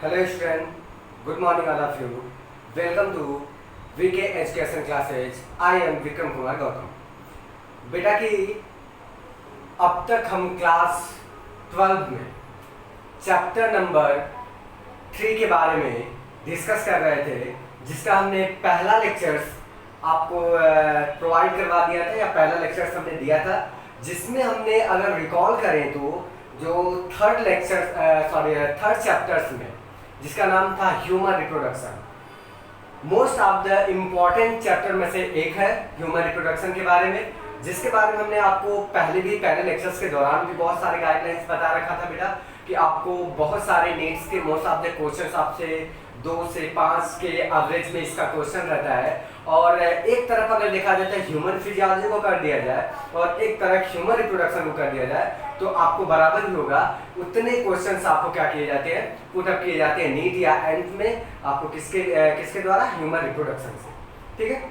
Hello student, good morning all of you. Welcome to VK Education Classes. I am Vikram Kumar Gautam. बेटा कि अब तक हम क्लास 12 में चैप्टर नंबर 3 के बारे में डिस्कस कर रहे थे, जिसका हमने पहला लेक्चर्स आपको प्रोवाइड करवा दिया था, या पहला लेक्चर्स हमने दिया था, जिसमें हमने अगर रिकॉल करें तो जो थर्ड चैप्टर्स में, जिसका नाम था human reproduction, most of the important chapter में से एक है ह्यूमन रिप्रोडक्शन के बारे में, जिसके बारे में हमने आपको पहले लेक्चर्स के दौरान भी बहुत सारे गाइडलाइंस बता रखा था बेटा कि आपको बहुत सारे नीड्स के मोस्ट ऑफ द क्वेश्चंस आपसे 2 से 5 के एवरेज में इसका क्वेश्चन रहता है। और एक तरफ अगर देखा जाए तो ह्यूमन फिजियोलॉजी को कर दिया जाए और एक तरफ ह्यूमन रिप्रोडक्शन को कर दिया जाए तो आपको बराबर ही होगा। उतने क्वेश्चंस आपको क्या किए जाते हैं, पुट अप किए जाते हैं नीट या एंड में आपको किसके द्वारा, ह्यूमन रिप्रोडक्शन से। ठीक है,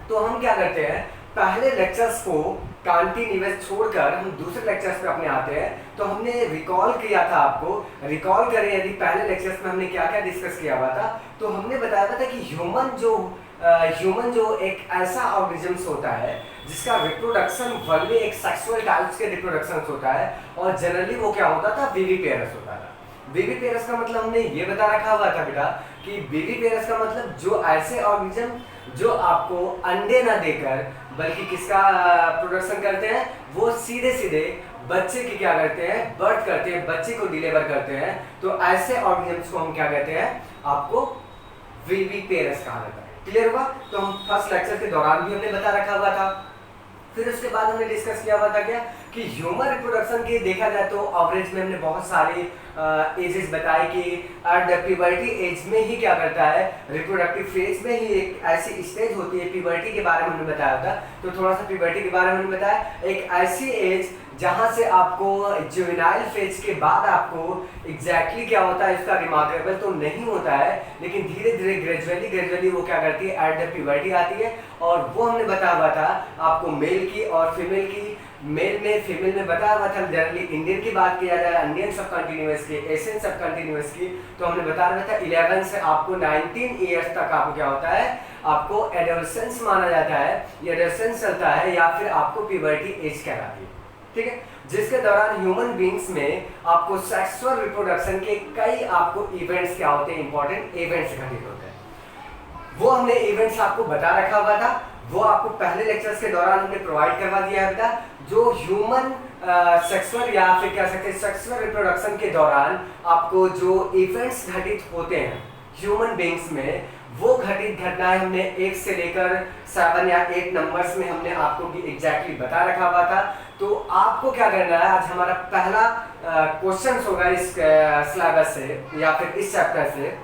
तो हम क्या करते हैं, पहले लेक्चर्स को कंटिन्यूअस छोड़कर हम दूसरे लेक्चर्स पे अपने आते हैं। तो हमने रिकॉल किया था, आपको रिकॉल करें यदि पहले लेक्चर्स में हमने क्या क्या डिस्कस किया हुआ था, तो हमने बताया था कि ह्यूमन जो एक ऐसा ऑर्गेनिजम्स होता है जिसका रिप्रोडक्शन वनली एक सेक्सुअल टाइप्स के रिप्रोडक्शन होता है, और जनरली वो क्या होता था, विविपेरस होता था। विविपेरस का मतलब हमने ये बता रखा हुआ था बेटा कि विविपेरस का मतलब जो ऐसे ऑर्गेनिज्म जो आपको अंडे ना देकर बल्कि किसका प्रोडक्शन करते हैं, वो सीधे सीधे बच्चे की क्या करते हैं, बर्थ करते हैं, बच्चे को डिलीवर करते हैं। तो ऐसे ऑर्गेनिजम्स को हम क्या कहते हैं, आपको विविपेरस कहा जाता है। क्लियर हुआ? तो हम फर्स्ट लेक्चर के दौरान भी हमने बता रखा हुआ था। फिर उसके बाद हमने डिस्कस किया हुआ था क्या कि ह्यूमन रिप्रोडक्शन की देखा जाए तो एवरेज में हमने बहुत सारी एजेस बताए कि एट द प्यूबर्टी एज में ही क्या करता है, रिप्रोडक्टिव फेज में ही एक ऐसी स्टेज होती है, प्यूबर्टी के बारे में हमने बताया था। तो थोड़ा सा प्यूबर्टी के बारे में हमने बताया, एक ऐसी एज जहां से आपको जुवेनाइल फेज के बाद आपको एग्जैक्टली क्या होता है, इसका रिमार्केबल तो नहीं होता है, लेकिन धीरे धीरे ग्रेजुअली वो क्या करती है, एट द प्यूबर्टी आती है। और वो हमने बताया हुआ था आपको मेल की और फीमेल की। मेल में फीमेल में बताया हुआ था, जनरली इंडियन की बात किया जाए, इंडियन सब कंटिन्यूअस की, एशियन सब कंटिन्यूअस की, तो हमने बताया हुआ था 11 से आपको 19 ईयर्स तक आपको क्या होता है, आपको एडोलसेंस माना जाता है, ये एडोलसेंस चलता है या फिर आपको प्यूबर्टी एज कहलाती है। ठीक है, जिसके दौरान ह्यूमन बींग्स में आपको सेक्सुअल रिप्रोडक्शन के कई आपको इवेंट्स क्या होते हैं, इंपॉर्टेंट इवेंट्स घटित होते हैं। वो हमने इवेंट्स आपको बता रखा हुआ था, वो आपको पहले लेक्चर्स के दौरान हमने प्रोवाइड करवा दिया है। जो ह्यूमन सेक्सुअल या फिर कह सकते हैं सेक्सुअल रिप्रोडक्शन के दौरान आपको जो इवेंट्स घटित होते हैं ह्यूमन बींग्स में, वो घटित घटनाएं हमने 1 से लेकर 7 या 8 नंबर्स में हमने आपको एग्जैक्टली बता रखा हुआ था। तो आपको क्या करना है, आज हमारा पहला क्वेश्चन होगा इस सिलेबस से या फिर इस चैप्टर से,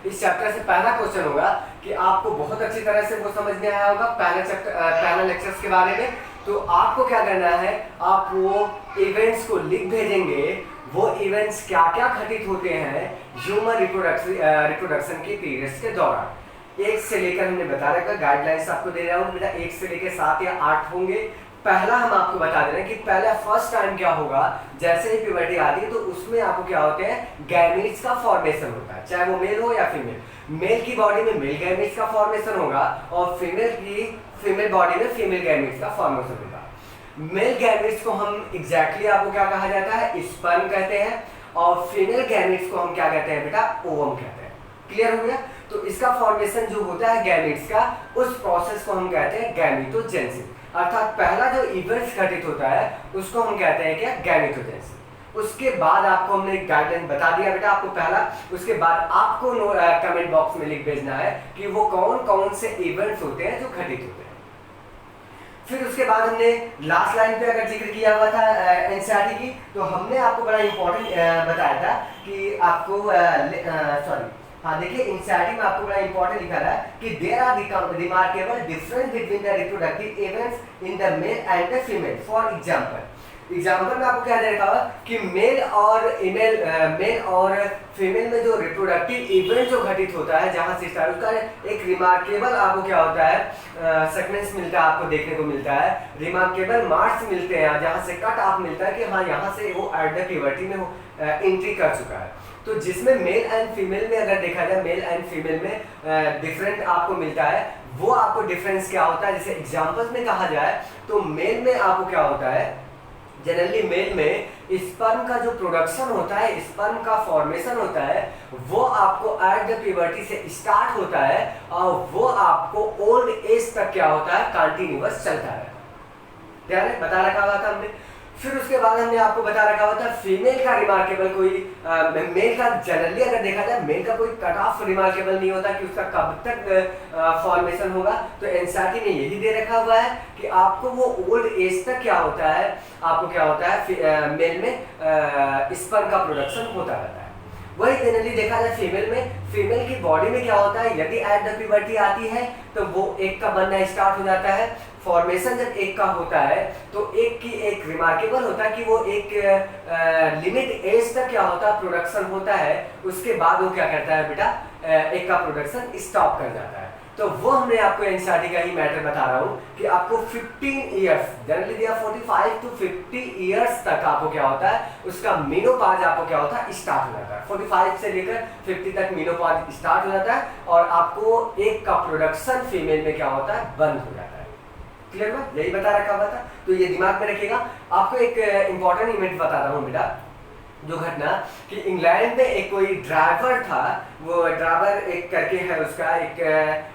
इस चैप्टर से पहला क्वेश्चन होगा कि आपको बहुत अच्छी तरह से वो समझ में आया होगा पहला लेक्चर्स के बारे में। तो आपको क्या करना है, आप वो इवेंट्स को लिख भेजेंगे, वो इवेंट्स क्या क्या घटित होते हैं ह्यूमन रिप्रोडक्शन के पीरियड्स के दौरान। 1 से लेकर हमने बता रखा, गाइडलाइंस आपको दे रहा हूँ बेटा, 1 से लेकर 7 या 8 होंगे। पहला हम आपको बता दे रहे हैं कि पहला फर्स्ट टाइम क्या होगा, जैसे ही प्यूबर्टी आती है तो उसमें आपको क्या होते हैं, गैमीट्स का फॉर्मेशन होता है, चाहे वो मेल हो या फीमेल। मेल की बॉडी में मेल गैमीट्स का फॉर्मेशन होगा और फीमेल बॉडी में फीमेल गैमीट्स का फॉर्मेशन होगा। मेल गैमीट्स को हम एग्जैक्टली आपको क्या कहा जाता है, स्पर्म कहते हैं, और फीमेल गैमीट्स को हम क्या कहते हैं बेटा, ओवम कहते हैं। क्लियर हो गया? तो इसका फॉर्मेशन जो होता है गैमीट्स का, उस प्रोसेस को हम कहते हैं गैमीटोजेनेसिस, अर्थात पहला जो इवेंट्स घटित होता है उसको हम कहते हैं क्या, गैमीटोजेनेसिस। उसके बाद आपको हमने गाइडलाइन बता दिया बेटा आपको पहला, उसके बाद आपको कमेंट बॉक्स में लिख भेजना है कि वो कौन कौन से इवेंट्स होते हैं जो घटित होते हैं। फिर उसके बाद हमने लास्ट लाइन पे अगर जिक्र किया हुआ था एनसीईआरटी की, तो हमने आपको बड़ा इंपॉर्टेंट बताया था कि आपको देखिए एनसीईआरटी में आपको बड़ा इंपॉर्टेंट लिखा है कि there are remarkable difference between the reproductive events in the male and the female. For example, example में आपको क्या दे रखा हुआ कि मेल और फीमेल में जो रिप्रोडक्टिव इवेंट जो घटित होता है जहां से स्टार्ट होता है, एक रिमार्केबल आपको क्या होता है सीक्वेंस मिलता है, आपको देखने को मिलता है, रिमार्केबल मार्क्स मिलते हैं जहां से कट ऑफ मिलता है कि हाँ यहाँ से वो एट द प्यूबर्टी में एंट्री कर चुका है। तो जिसमें मेल एंड फीमेल में अगर देखा जाए, मेल एंड फीमेल में डिफरेंट आपको मिलता है, वो आपको डिफरेंस क्या होता है, जैसे एग्जांपल्स में कहा जाए तो मेल में आपको क्या होता है, जनरली मेल में स्पर्म का जो प्रोडक्शन होता है, स्पर्म का फॉर्मेशन होता है, वो आपको एट द प्यूबर्टी से स्टार्ट होता है और वो आपको ओल्ड एज तक क्या होता है, कंटिन्यूअस चलता है। ध्यान है, बता रखा हुआ था हमने। फिर उसके बाद हमने आपको बता रखा हुआ था फीमेल का रिमार्केबल कोई मेल का जनरली अगर देखा जाए मेल का कोई कट ऑफ रिमार्केबल नहीं होता कि उसका कब तक फॉर्मेशन होगा। तो एनसीईआरटी ने यही दे रखा हुआ है कि आपको वो ओल्ड एज तक क्या होता है, आपको क्या होता है मेल में स्पर्म का प्रोडक्शन होता रहता है। वही जनरली देखा जाए फीमेल में, फीमेल की बॉडी में क्या होता है, यदि एट द प्यूबर्टी आती है तो वो एक का बनना स्टार्ट हो जाता है। फॉर्मेशन जब एक का होता है तो एक की एक रिमार्केबल होता है कि वो एक लिमिट एज तक क्या होता है प्रोडक्शन होता है, उसके बाद वो क्या करता है बेटा, एक का प्रोडक्शन स्टॉप कर जाता है। तो वो हमने आपको एनसीईआरटी का ही मैटर बता रहा हूँ कि आपको 15 इयर्स जनरली दिया 45 टू 50 इयर्स तक आपको क्या होता है, उसका मेनोपॉज आपको क्या होता है स्टार्ट हो जाता है। 45 से लेकर 50 तक मेनोपॉज स्टार्ट हो जाता है और आपको एक का प्रोडक्शन फीमेल में क्या होता है, बंद हो जाता है। क्लियर हुआ, यही बता रखा हुआ था, तो ये दिमाग में रखिएगा। आपको एक इंपॉर्टेंट इवेंट बता रहा हूँ बेटा, जो घटना कि इंग्लैंड में एक कोई ड्राइवर था, वो ड्राइवर एक करके है उसका एक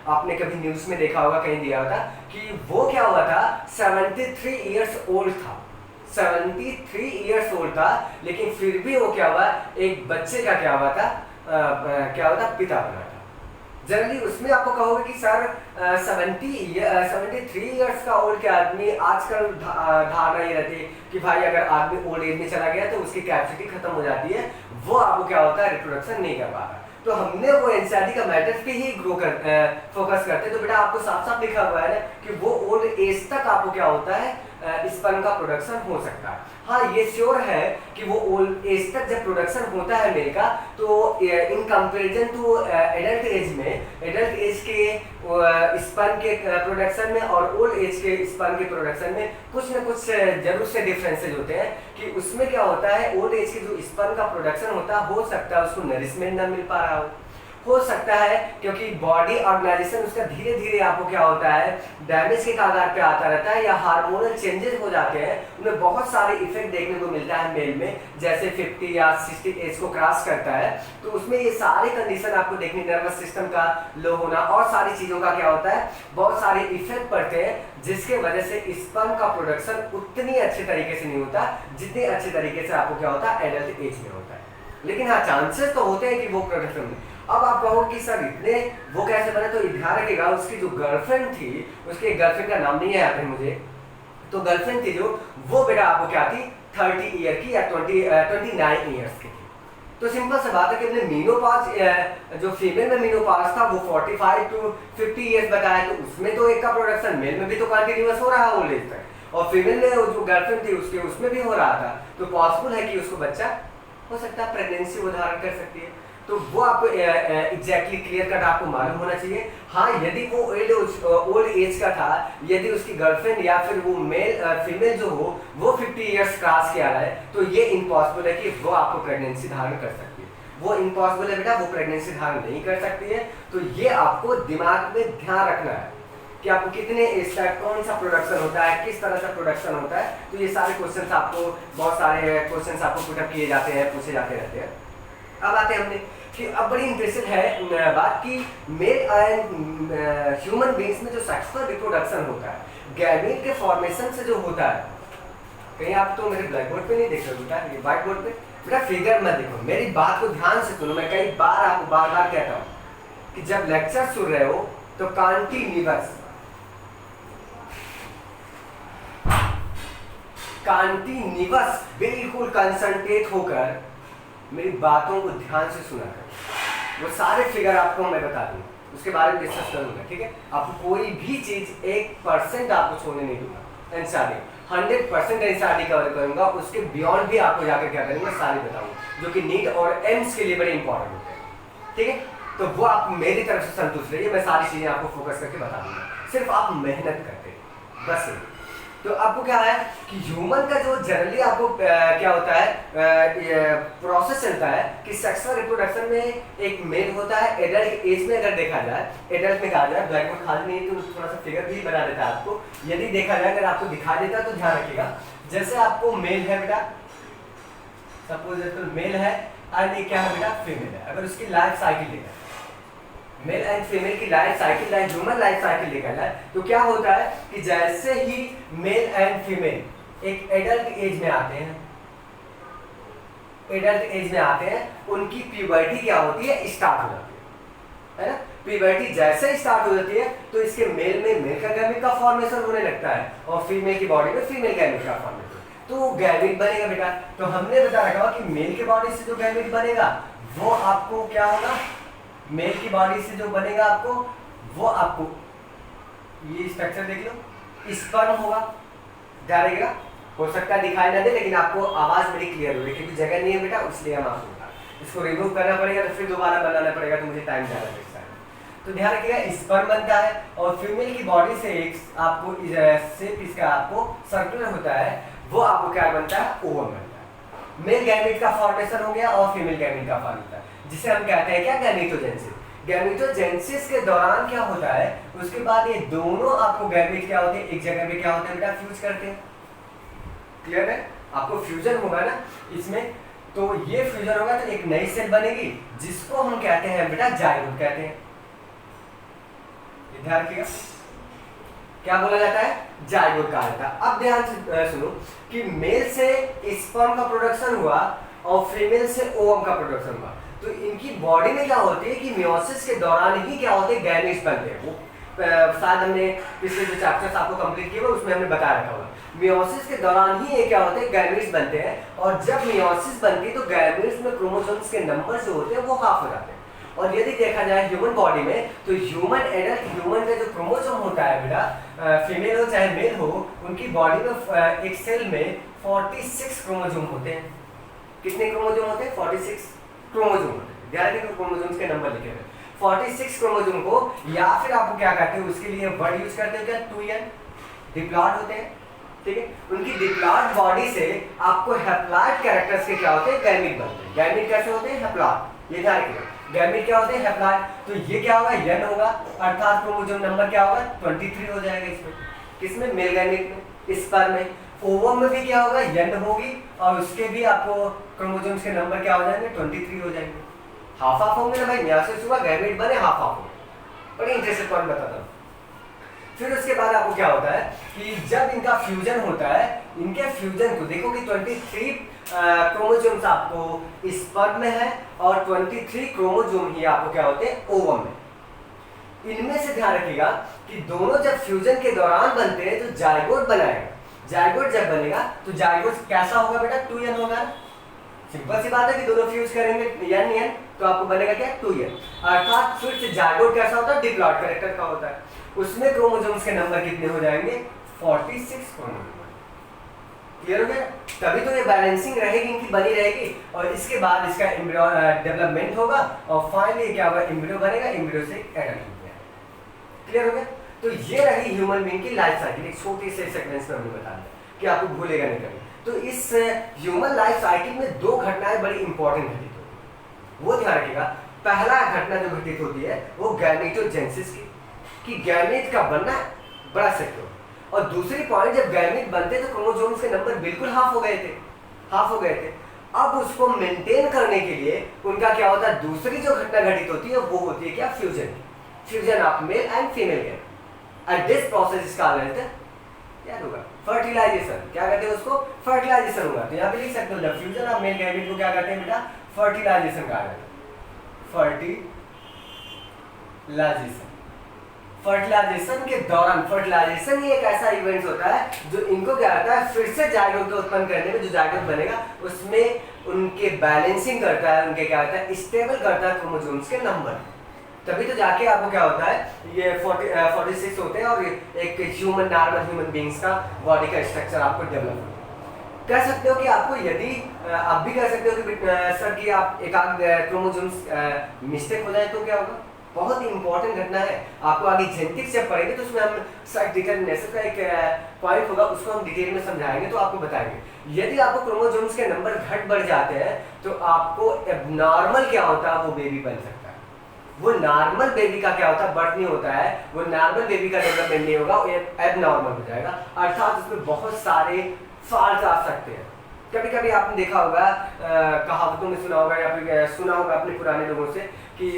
आपने कभी न्यूज़ में देखा होगा, कहीं दिया होगा कि वो क्या हुआ था, 73 इयर्स ओल्ड था, 73 इयर्स ओल्ड था, लेकिन फिर भी वो क्या हुआ, एक बच्चे का क्या हुआ था, क्या हुआ था, पिता बना था। जनरली उसमें आपको कहोगे कि सर 73 इयर्स का ओल्ड के आदमी, आजकल धारणा ये रहती है कि भाई अगर आदमी ओल्ड एज में चला गया तो उसकी कैपेसिटी खत्म हो जाती है, वो आपको क्या होता है, रिप्रोडक्शन नहीं कर पा रहा। तो हमने वो एनसीईआरटी का मैटर्स पे ही फोकस करते, तो बेटा आपको साफ साफ लिखा हुआ है कि वो ओल्ड एज तक आपको क्या होता है, स्पर्म का प्रोडक्शन हो सकता है। हाँ ये श्योर है कि वो ओल्ड एज तक जब प्रोडक्शन होता है मेल का, तो in comparison to adult age में, एडल्ट एज के स्पर्म के प्रोडक्शन में और ओल्ड एज के स्पर्म के प्रोडक्शन में कुछ ना कुछ जरूर से डिफरेंसेज होते हैं। कि उसमें क्या होता है, ओल्ड एज के जो स्पर्म का प्रोडक्शन होता है, हो सकता है उसको नरिशमेंट ना मिल पा रहा हो सकता है क्योंकि बॉडी ऑर्गेनाइजेशन उसका धीरे धीरे आपको क्या होता है, डैमेज के कागार पे आता रहता है, या हार्मोनल चेंजेस हो जाते हैं, उनमें बहुत सारे इफेक्ट देखने को मिलता है मेल में, जैसे 50 या 60 एज को क्रॉस करता है, तो उसमें ये सारे कंडीशन आपको देखने, नर्वस सिस्टम का लो होना और सारी चीज़ों का क्या होता है, बहुत सारे इफेक्ट पड़ते हैं, जिसके वजह से स्पर्म का प्रोडक्शन उतनी अच्छे तरीके से नहीं होता जितने अच्छे तरीके से आपको क्या होता है एडल्ट एज में होता है। लेकिन हाँ चांसेस तो होते हैं कि वो प्रोडक्शन में। अब आप कहोगे कि सर इतने वो कैसे बने, तो ध्यान रखिएगा उसकी जो गर्लफ्रेंड थी, उसके गर्लफ्रेंड का नाम नहीं है यहाँ पे मुझे, तो गर्लफ्रेंड थी जो, वो बेटा आपको क्या थी, 30 ईयर की या 29 ईयर्स की थी। तो सिंपल सा बात है कि हमने मीनोपॉज जो फीमेल में मीनोपॉज था वो 45 टू 50 ईयर्स बताया, तो उसमें तो एक का प्रोडक्शन मेल में भी तो कंटिन्यूअस हो रहा है ओल्ड एज तक, और फीमेल में जो गर्लफ्रेंड थी उसके उसमें भी हो रहा था, तो पॉसिबल है कि उसको बच्चा हो सकता है, प्रेगनेंसी वो धारण कर सकती है। तो वो आपको एग्जैक्टली क्लियर कट आपको मालूम होना चाहिए। हाँ यदि वो ओल्ड एज का था, यदि उसकी गर्लफ्रेंड या फिर वो फीमेल जो हो वो 50 इयर्स क्रॉस किया है, तो ये इम्पॉसिबल है कि वो आपको प्रेगनेंसी धारण कर सकती है, वो इम्पॉसिबल है बेटा, वो प्रेगनेंसी धारण नहीं कर सकती है। तो ये आपको दिमाग में ध्यान रखना है कि आपको कितने एज तक कौन सा प्रोडक्शन होता है, किस तरह से प्रोडक्शन होता है। तो ये सारे क्वेश्चंस आपको, बहुत सारे क्वेश्चंस आपको पुटअप किए जाते हैं, पूछे जाते रहते हैं। अब आते हैं हमने कि अब बड़ी इंटरेस्टिंग है बात कि मेल एंड ह्यूमन बीइंग्स में जो सेक्सुअल रिप्रोडक्शन होता है, गैमीट के फॉर्मेशन से जो होता है, कहीं आप तो मेरे ब्लैक बोर्ड पे नहीं देख रहे हो बेटा, ये व्हाइट बोर्ड पे बेटा फिगर मत देखो, मेरी बात को ध्यान से सुनो। मैं कई बार आपको बार बार कहता हूँ कि जब लेक्चर सुन रहे हो तो कांटिन्यूअस बिल्कुल कंसंट्रेट होकर मेरी बातों को ध्यान से सुना कर, वो सारे फिगर आपको मैं बता दूंगा, उसके बारे में डिस्कस करूंगा, ठीक है। आपको कोई भी चीज 1% आपको छोड़ने नहीं दूंगा एनसीईआरटी। 100% एनसीईआरटी कवर करूंगा, उसके बियॉन्ड भी आपको जाकर क्या करूंगा सारी बताऊंगा, जो कि नीट और एम्स के लिए बड़े इंपॉर्टेंट होते हैं। ठीक है, तो वो आप मेरी तरफ से संतुष्ट रहिए, मैं सारी चीजें आपको फोकस करके बता दूंगा, सिर्फ आप मेहनत करते हैं बस यही। तो आपको क्या है कि ह्यूमन का जो जनरली आपको क्या होता है प्रोसेस चलता है कि सेक्सुअल रिप्रोडक्शन में एक मेल होता है एडल्ट एज में, अगर देखा जाए एडल्ट में कहा जाए, ब्लैक बोर्ड खाली नहीं तो थोड़ा सा फिगर भी बना देता है आपको, यदि देखा जाए अगर आपको दिखा देता तो ध्यान रखिएगा। जैसे आपको मेल है बेटा, सपोज मेल है एंड ये क्या है बेटा फीमेल है, अगर उसकी लाइफ साइकिल देखा मेल एंड फीमेल की life cycle human life cycle देखा जाए तो क्या होता है कि जैसे ही मेल एंड फीमेल एक एडल्ट एज में आते हैं, एडल्ट एज में आते हैं, उनकी प्यूबर्टी क्या होती है स्टार्ट हो जाती है ना। प्यूबर्टी जैसे स्टार्ट हो जाती है तो इसके मेल में मेल का गैमेट का फॉर्मेशन होने लगता है और फीमेल की बॉडी में फीमेल गैमेट का फॉर्मेशन, तो गैमेट बनेगा बेटा। तो हमने बता रखा कि मेल के बॉडी से जो गैमेट बनेगा वो आपको क्या होगा, मेल की बॉडी से जो बनेगा आपको वो आपको ये स्ट्रक्चर देख लो स्पर्म होगा, ध्यान रखिएगा, हो सकता है दिखाई ना दे लेकिन आपको आवाज बड़ी क्लियर हो रही है क्योंकि जगह नहीं है बेटा, इसलिए हम आपको इसको रिमूव करना पड़ेगा तो फिर दोबारा बनाना पड़ेगा तो मुझे टाइम ज़्यादा लगता है। तो ध्यान रखिएगा स्पर्म बनता है और फीमेल की बॉडी से एक आपको शेप इसका आपको सर्कुलर होता है, वो आपको क्या बनता है ओवम बनता है। मेल गैमेट का फॉर्मेशन हो गया और फीमेल गैमेट का फॉर्म होता है जिसे हम कहते हैं क्या गैमेटोजेनेसिस। गैमेटोजेनेसिस के दौरान क्या होता है उसके बाद ये दोनों आपको गैमेट क्या होते हैं एक जगह पे क्या होते हैं बेटा फ्यूज करते हैं, क्लियर है, आपको फ्यूजन होगा ना इसमें, तो ये फ्यूजन होगा तो एक नई सेल बनेगी जिसको हम कहते हैं बेटा जाइगोट कहते हैं। ध्यान रखिएगा क्या बोला जाता है जाइगोट कहा जाता है। अब ध्यान से सुनो कि मेल से स्पर्म का प्रोडक्शन हुआ और फीमेल से ओवम का प्रोडक्शन हुआ, तो इनकी बॉडी में क्या होती है कि मियोसिस के दौरान ही क्या होते हैं गैमेट्स बनते हैं। वो शायद हमने पिछले जो चैप्टर्स आपको कंप्लीट किए उसमें हमने बता रखा होगा मियोसिस के दौरान ही ये क्या होते हैं गैमेट्स बनते हैं, और जब मियोसिस बनती है तो गैमेट्स में क्रोमोसोम्स के नंबर जो होते हैं वो हाफ हो जाते हैं। और यदि देखा जाए ह्यूमन बॉडी में तो ह्यूमन एडल्ट ह्यूमन का जो क्रोमोसोम होता है बेटा फीमेल हो चाहे मेल हो, उनकी बॉडी में एक सेल में 46 क्रोमोसोम होते हैं। कितने क्रोमोसोम होते हैं 46 क्रोमोसोम होते हैं, ध्यान रखिए क्रोमोसोम्स के नंबर लिखे हुए 46 क्रोमोसोम को, या फिर आपको क्या कहते हैं उसके लिए वर्ड यूज करते हैं क्या 2n डिप्लॉइड होते हैं, ठीक है। उनकी डिप्लॉइड बॉडी से आपको हैप्लॉइड कैरेक्टर्स के क्या होते हैं गैमेट बनते हैं। गैमेट कैसे होते हैं हैप्लॉइड, ये ध्यान रखिए गैमेट क्या होते हैं हैप्लॉइड, तो ये क्या होगा n होगा अर्थात क्रोमोसोम नंबर क्या होगा 23 हो जाएगा इसमें, किसमें मेल गैमेट में, स्पर्म में। ओवम में भी क्या होगा n होगी और उसके भी आपको क्रोमोसोम्स के नंबर क्या हो जाएंगे 23 हो जाएंगे, हाफ हाफ होंगे ना भाई, मियोसिस हुआ गैमेट बने हाफ हाफ होंगे। बड़ी इंटरेस्टिंग पॉइंट बताता हूँ। फिर उसके बाद आपको क्या होता है कि जब इनका फ्यूजन होता है, इनके फ्यूजन को देखो कि 23 क्रोमोसोम्स आपको स्पर्म में है और 23 क्रोमोसोम ही आपको क्या होते हैं ओवम में। इनमें से ध्यान रखिएगा कि दोनों जब फ्यूजन के दौरान बनते हैं तो जाइगोट बनाएगा, जाइगोट जब बनेगा तो जाइगोट कैसा होगा बेटा 2n होगा, सिंपल सी बात है कि दोनों फ्यूज करेंगे n तो आपको बनेगा क्या 2n, अर्थात फिर से जाइगोट कैसा होता है डिप्लॉइड कैरेक्टर का होता है, उसमें क्रोमोसोम्स के नंबर कितने हो जाएंगे 46 क्रोमोसोम। क्लियर हो गया, तभी तो ये बैलेंसिंग रहेगी इनकी बनी रहेगी और इसके बाद इसका एम्ब्रियो डेवलपमेंट होगा और फाइनली क्या होगा एम्ब्रियो बनेगा, एम्ब्रियो से एडल्ट हो गया। क्लियर हो गया, तो ये रही ह्यूमन बीइंग की लाइफ साइकिल, एक छोटी से सेक्वेंस में हमने बता दिया कि आपको भूलेगा नहीं कभी। तो इस ह्यूमन लाइफ साइकिल में दो घटनाएं बड़ी इंपॉर्टेंट घटित होती है, वो ध्यान रखिएगा। पहला घटना जो घटित होती है वो गैमेटोजेनेसिस की गैमेट का बनना बड़ा सेक्टर, और दूसरी पॉइंट जब गैमेट बनते तो क्रोमोसोम्स के नंबर बिल्कुल हाफ हो गए थे। अब उसको मेंटेन करने के लिए उनका क्या होता है, दूसरी जो घटना घटित होती है वो होती है क्या fusion of male and female gamete, and this process is called क्या होगा फर्टिलाइजेशन, क्या कहते हैं उसको फर्टिलाइजेशन होगा। तो यहाँ पे लिख सकते हो जब फ्यूजन ऑफ मेल गैमेट को क्या कहते हैं बेटा फर्टिलाइजेशन कहा जाता है। फर्टिलाइजेशन के दौरान, फर्टिलाइजेशन ही एक ऐसा इवेंट होता है जो इनको क्या करता है फिर से जाइगोट को उत्पन्न करने में, जो जाइगोट बनेगा उसमें उनके बैलेंसिंग करता है, उनके क्या होता है स्टेबल करता है क्रोमोसोम्स के नंबर। तभी तो जाके आपको क्या होता है, ये 46 होते हैं और एक नॉर्मल ह्यूमन बींग्स का बॉडी का स्ट्रक्चर आपको डेवलप होता है। कह सकते हो कि आपको यदि आप भी कह सकते हो कि सर कि आप एक आध क्रोमोसोम्स मिस्टेक हो जाए तो क्या होगा। बहुत ही इंपॉर्टेंट घटना है, आपको आगे जेनेटिक्स जब पढ़ेंगे तो उसमें हम सेक्स डिटरमिनेशन का एक पॉइंट होगा, उसको हम डिटेल में समझाएंगे तो आपको बताएंगे। यदि आपको क्रोमोसोम्स के नंबर घट बढ़ जाते हैं तो आपको एबनॉर्मल क्या होता है, वो बेबी बन सकता है। वो नॉर्मल बेबी का क्या होता है, बर्थ नहीं होता है, वो नॉर्मल बेबी का डेवलपमेंट नहीं होगा, वो एबनॉर्मल हो जाएगा, अर्थात उसमें बहुत सारे फॉल्ट आ सकते हैं। कभी कभी आपने देखा होगा, कहावतों में सुना होगा या फिर सुना होगा अपने पुराने लोगों से कि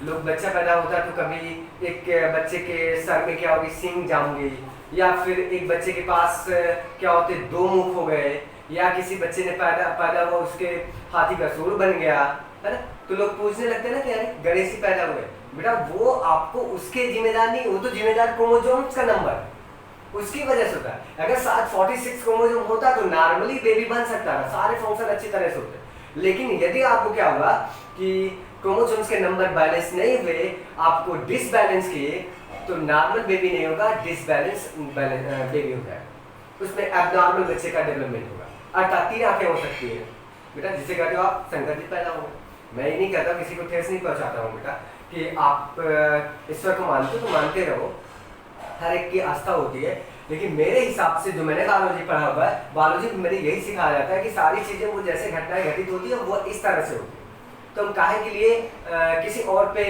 लोग बच्चा पैदा होता है तो कभी एक बच्चे के सर में क्या होगी, सींग जाम गई, या फिर एक बच्चे के पास क्या होते 2 मुख हो गए, या किसी बच्चे ने पैदा हुआ उसके हाथी का सूर बन गया, है ना। तो लोग पूछने लगते हैं ना कि अरे गणेश ही पैदा हुए। बेटा वो आपको उसके जिम्मेदार नहीं, वो तो जिम्मेदार क्रोमोसोम्स का नंबर उसकी वजह से होता है। अगर 46 क्रोमोसोम होता तो नॉर्मली बेबी बन सकता था, सारे फंक्शन अच्छी तरह से होते। लेकिन यदि आपको क्या हुआ कि क्रोमोसोम्स के नंबर बैलेंस नहीं हुए, आपको डिसबैलेंस किए, तो नॉर्मल बेबी नहीं होगा, डिसबैलेंस बेबी हो जाएगा, उसमें एबनॉर्मल बच्चे का डेवलपमेंट होगा। अर्थात 3 आंखें हो सकती है बेटा, जिसे कहते हो आप संगठित पैदा हो। मैं ये नहीं कहता, किसी को ठेस नहीं पहुंचाता हूँ बेटा कि आप ईश्वर को मानते हो तो मानते रहो, हर एक की आस्था होती है। लेकिन मेरे हिसाब से जो मैंने बायोलॉजी पढ़ा हुआ है, बायोलॉजी में मेरे यही सिखाया जाता है कि सारी चीज़ें वो जैसे घटनाएं घटित होती है वो इस तरह से होती है। तो हम काहे के लिए किसी और पे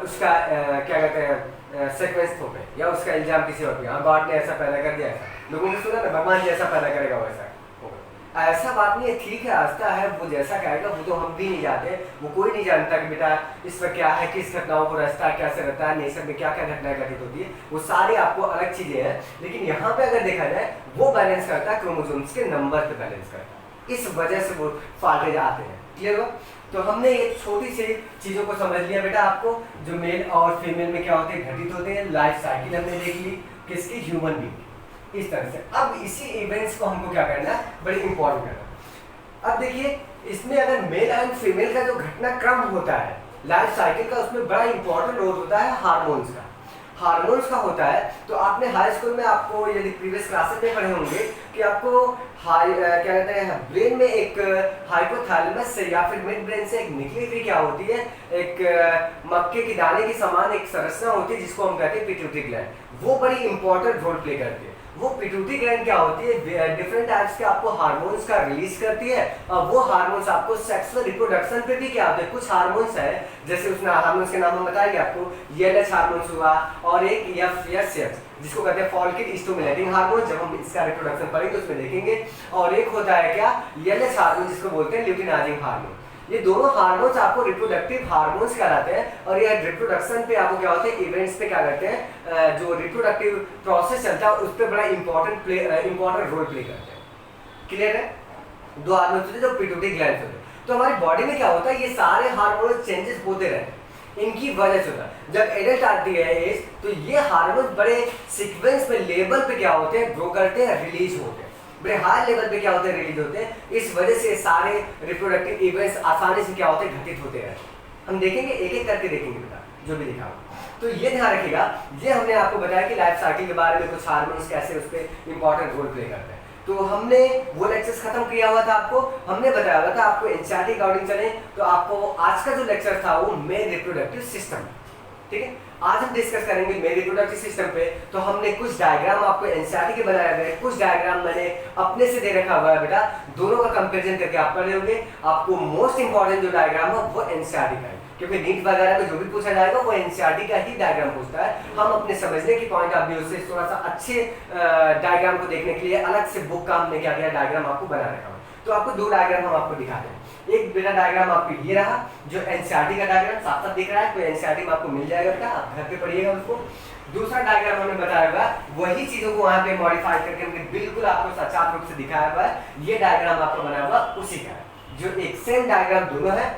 उसका क्या कहते हैं सीक्वेंस थोपे या उसका इल्जाम किसी और पे, हाँ गॉड ने ऐसा पैदा कर दिया, ऐसा लोगों ने सुना ना, भगवान जैसा पैदा करेगा वैसा होगा। ऐसा बात नहीं है, ठीक है आस्था है, वो जैसा कहेगा वो तो हम भी नहीं जानते, वो कोई नहीं जानता कि बेटा इस पर क्या है, किस घटनाओं को रास्ता कैसे रहता है, नेचर में क्या क्या घटनाएं घटित होती है, वो सारी आपको अलग चीजें हैं। लेकिन यहाँ पे अगर देखा जाए वो बैलेंस करता है क्रोमोसोम्स के नंबर पे बैलेंस करता है, इस वजह से वो फाल्टेज आते हैं। क्लियर हो? तो हमने ये छोटी सी चीज़ों को समझ लिया बेटा, आपको जो मेल और फीमेल में क्या होते हैं, घटित होते हैं, लाइफ साइकिल हमने देख ली किसकी, ह्यूमन बीइंग, इस तरह से। अब इसी इवेंट्स को हमको क्या करना है, बड़ी इंपॉर्टेंट करना। अब देखिए इसमें अगर मेल एंड फीमेल का जो घटनाक्रम होता है लाइफ साइकिल का, उसमें बड़ा इंपॉर्टेंट रोल होता है हार्मोन्स का। हार्मोन्स का होता है, तो आपने हाई स्कूल में आपको यदि प्रीवियस क्लासेस में पढ़े होंगे कि आपको क्या कहते हैं, ब्रेन में एक हाइपोथैलेमस से या फिर मिड ब्रेन से एक निकली हुई क्या होती है, एक मक्के की दाने की समान एक संरचना होती है जिसको हम कहते हैं पिट्यूटरी ग्लैंड। वो बड़ी इंपॉर्टेंट रोल प्ले करती है। वो पिट्यूटरी ग्लैंड क्या होती है, डिफरेंट टाइप्स के आपको हार्मोन्स का रिलीज करती है, और वो हार्मोन्स आपको सेक्सुअल रिप्रोडक्शन पे भी क्या होते हैं, कुछ हार्मोन्स है, जैसे उसने हार्मोन्स के नाम हम बताएंगे आपको, एलएच हार्मोन्स हुआ, और एक एफएसएच जिसको कहते हैं फॉलिकल स्टिमुलेटिंग हार्मोन, जब हम इसका रिप्रोडक्शन पढ़ेंगे उसमें देखेंगे। और एक होता है क्या, एलएच हार्मोन जिसको बोलते हैं ल्यूटिनाइजिंग हार्मोन। ये दोनों हार्मोन्स आपको रिप्रोडक्टिव हार्मोन्स कहलाते हैं, और ये रिप्रोडक्शन पे आपको क्या होते हैं, इवेंट्स पे क्या करते हैं, जो रिप्रोडक्टिव प्रोसेस चलता है उस पर बड़ा इंपॉर्टेंट रोल प्ले करते हैं। क्लियर है? 2 हार्मोन्स होते हैं जो पिट्यूटरी ग्लैंड होते हैं। तो हमारी बॉडी में क्या होता है, ये सारे हार्मोनल चेंजेस होते रहते हैं, इनकी वजह से होता है। जब एडल्ट आती है एज, तो ये हार्मोन बड़े सीक्वेंस में लेवल पे क्या होते हैं, ग्रो करते हैं, रिलीज होते हैं, बड़े हाई लेवल पे क्या होते हैं, रिलीज होते हैं। इस वजह से सारे रिप्रोडक्टिव इवेंट्स आसानी से क्या होते हैं, घटित होते हैं। हम देखेंगे, एक एक करके देखेंगे बेटा जो भी लिखा हो। तो ये ध्यान रखिएगा, ये हमने आपको बताया कि लाइफ साइकिल के बारे में कुछ हार्मोन्स कैसे उस पर इंपॉर्टेंट रोल प्ले करते हैं। तो हमने वो लेक्चर्स खत्म किया हुआ था, आपको हमने बताया हुआ था आपको एनसीईआरटी अकॉर्डिंग चले तो आपको आज का जो लेक्चर था वो मेल रिप्रोडक्टिव सिस्टम, ठीक है। आज हम डिस्कस करेंगे मेल रिप्रोडक्टिव सिस्टम पे। तो हमने कुछ डायग्राम आपको एनसीईआरटी के बनाए हुए हैं, कुछ डायग्राम मैंने अपने से दे रखा हुआ है बेटा, दोनों का कंपैरिजन करके आप पढ़ लोगे। आपको मोस्ट इंपॉर्टेंट जो डायग्राम है वो एनसीईआरटी का है, क्योंकि नीट वगैरह में जो भी पूछा जाएगा वो एनसीईआरटी का ही डायग्राम पूछता है। हम अपने समझने की पॉइंट ऑफ व्यू से थोड़ा सा अच्छे डायग्राम को देखने के लिए अलग से बुक का हमने क्या किया, डायग्राम आपको बना रखा है। तो आपको 2 डायग्राम हम आपको दिखाते हैं। एक बेटा डायग्राम आपको ये रहा जो एनसीईआरटी का डायग्राम साथ साथ दिख रहा है, तो एनसीईआरटी में आपको मिल जाएगा बेटा, आप घर पे पढ़िएगा उसको। दूसरा डायग्राम हमने बताया हुआ वही चीजों को वहां पे मॉडिफाई करके हमने बिल्कुल आपको सचार रूप से दिखाया हुआ है। ये डायग्राम आपको बनाया हुआ उसी का है, जो एक सेम डायग्राम दोनों है,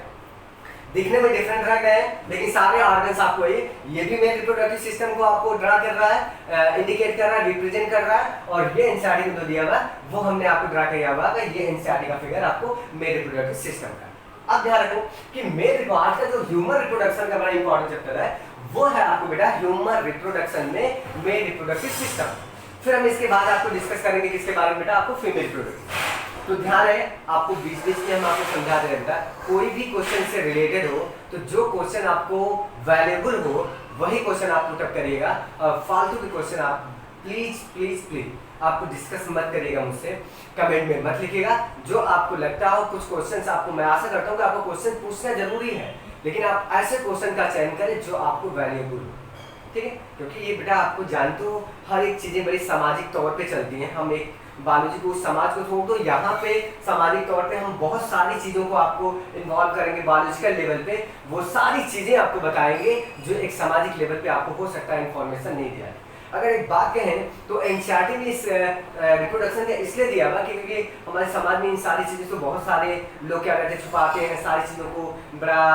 दिखने में डिफरेंट रह गए हैं लेकिन सारे ऑर्गन्स आपको ये भी मेल रिप्रोडक्टिव सिस्टम को आपको ड्रा कर रहा है, इंडिकेट कर रहा है, रिप्रेजेंट कर रहा है। और ये एनसीईआरटी में जो दिया हुआ वो हमने आपको ड्रा किया हुआ है, ये एनसीईआरटी का फिगर आपको मेल रिप्रोडक्टिव सिस्टम का। अब ध्यान रखो कि मेल आज का जो ह्यूमन रिप्रोडक्शन का बड़ा इंपॉर्टेंट चैप्टर है वो है आपको बेटा ह्यूमन रिप्रोडक्शन में मेल रिप्रोडक्टिव सिस्टम। फिर हम इसके बाद आपको डिस्कस करेंगे किसके बारे में बेटा, आपको फीमेल रिप्रोडक्टिव। तो ध्यान है आपको बीच बीच में हम आपको समझा दे रहे हैं बेटा, कोई भी क्वेश्चन से रिलेटेड हो तो जो क्वेश्चन आपको वैल्यूएबल हो वही क्वेश्चन आप पुट अप करिएगा, और फालतू के क्वेश्चन आप प्लीज प्लीज प्लीज आपको डिस्कस मत करिएगा मुझसे, कमेंट में मत लिखिएगा। जो आपको लगता हो कुछ क्वेश्चंस आपको, मैं आशा करता हूँ कि आपको क्वेश्चन पूछना जरूरी है, लेकिन आप ऐसे क्वेश्चन का चयन करें जो आपको वैल्यूएबल हो, ठीक है। क्योंकि ये बेटा आपको जानते हो हर एक चीज़ें बड़ी सामाजिक तौर पे चलती हैं। हम एक बायोलॉजी को, समाज को छोड़ दो, यहाँ पे सामाजिक तौर पे हम बहुत सारी चीज़ों को आपको इन्वॉल्व करेंगे बायोलॉजिकल लेवल पे, वो सारी चीज़ें आपको बताएंगे जो एक सामाजिक लेवल पे आपको हो सकता है इन्फॉर्मेशन नहीं दिया है। अगर एक बात कहें तो एनसीईआरटी में इस रिप्रोडक्शन का इसलिए दिया हुआ क्योंकि हमारे समाज में इन सारी चीज़ों को बहुत सारे लोग क्या कहते हैं छुपाते हैं, सारी चीज़ों को बड़ा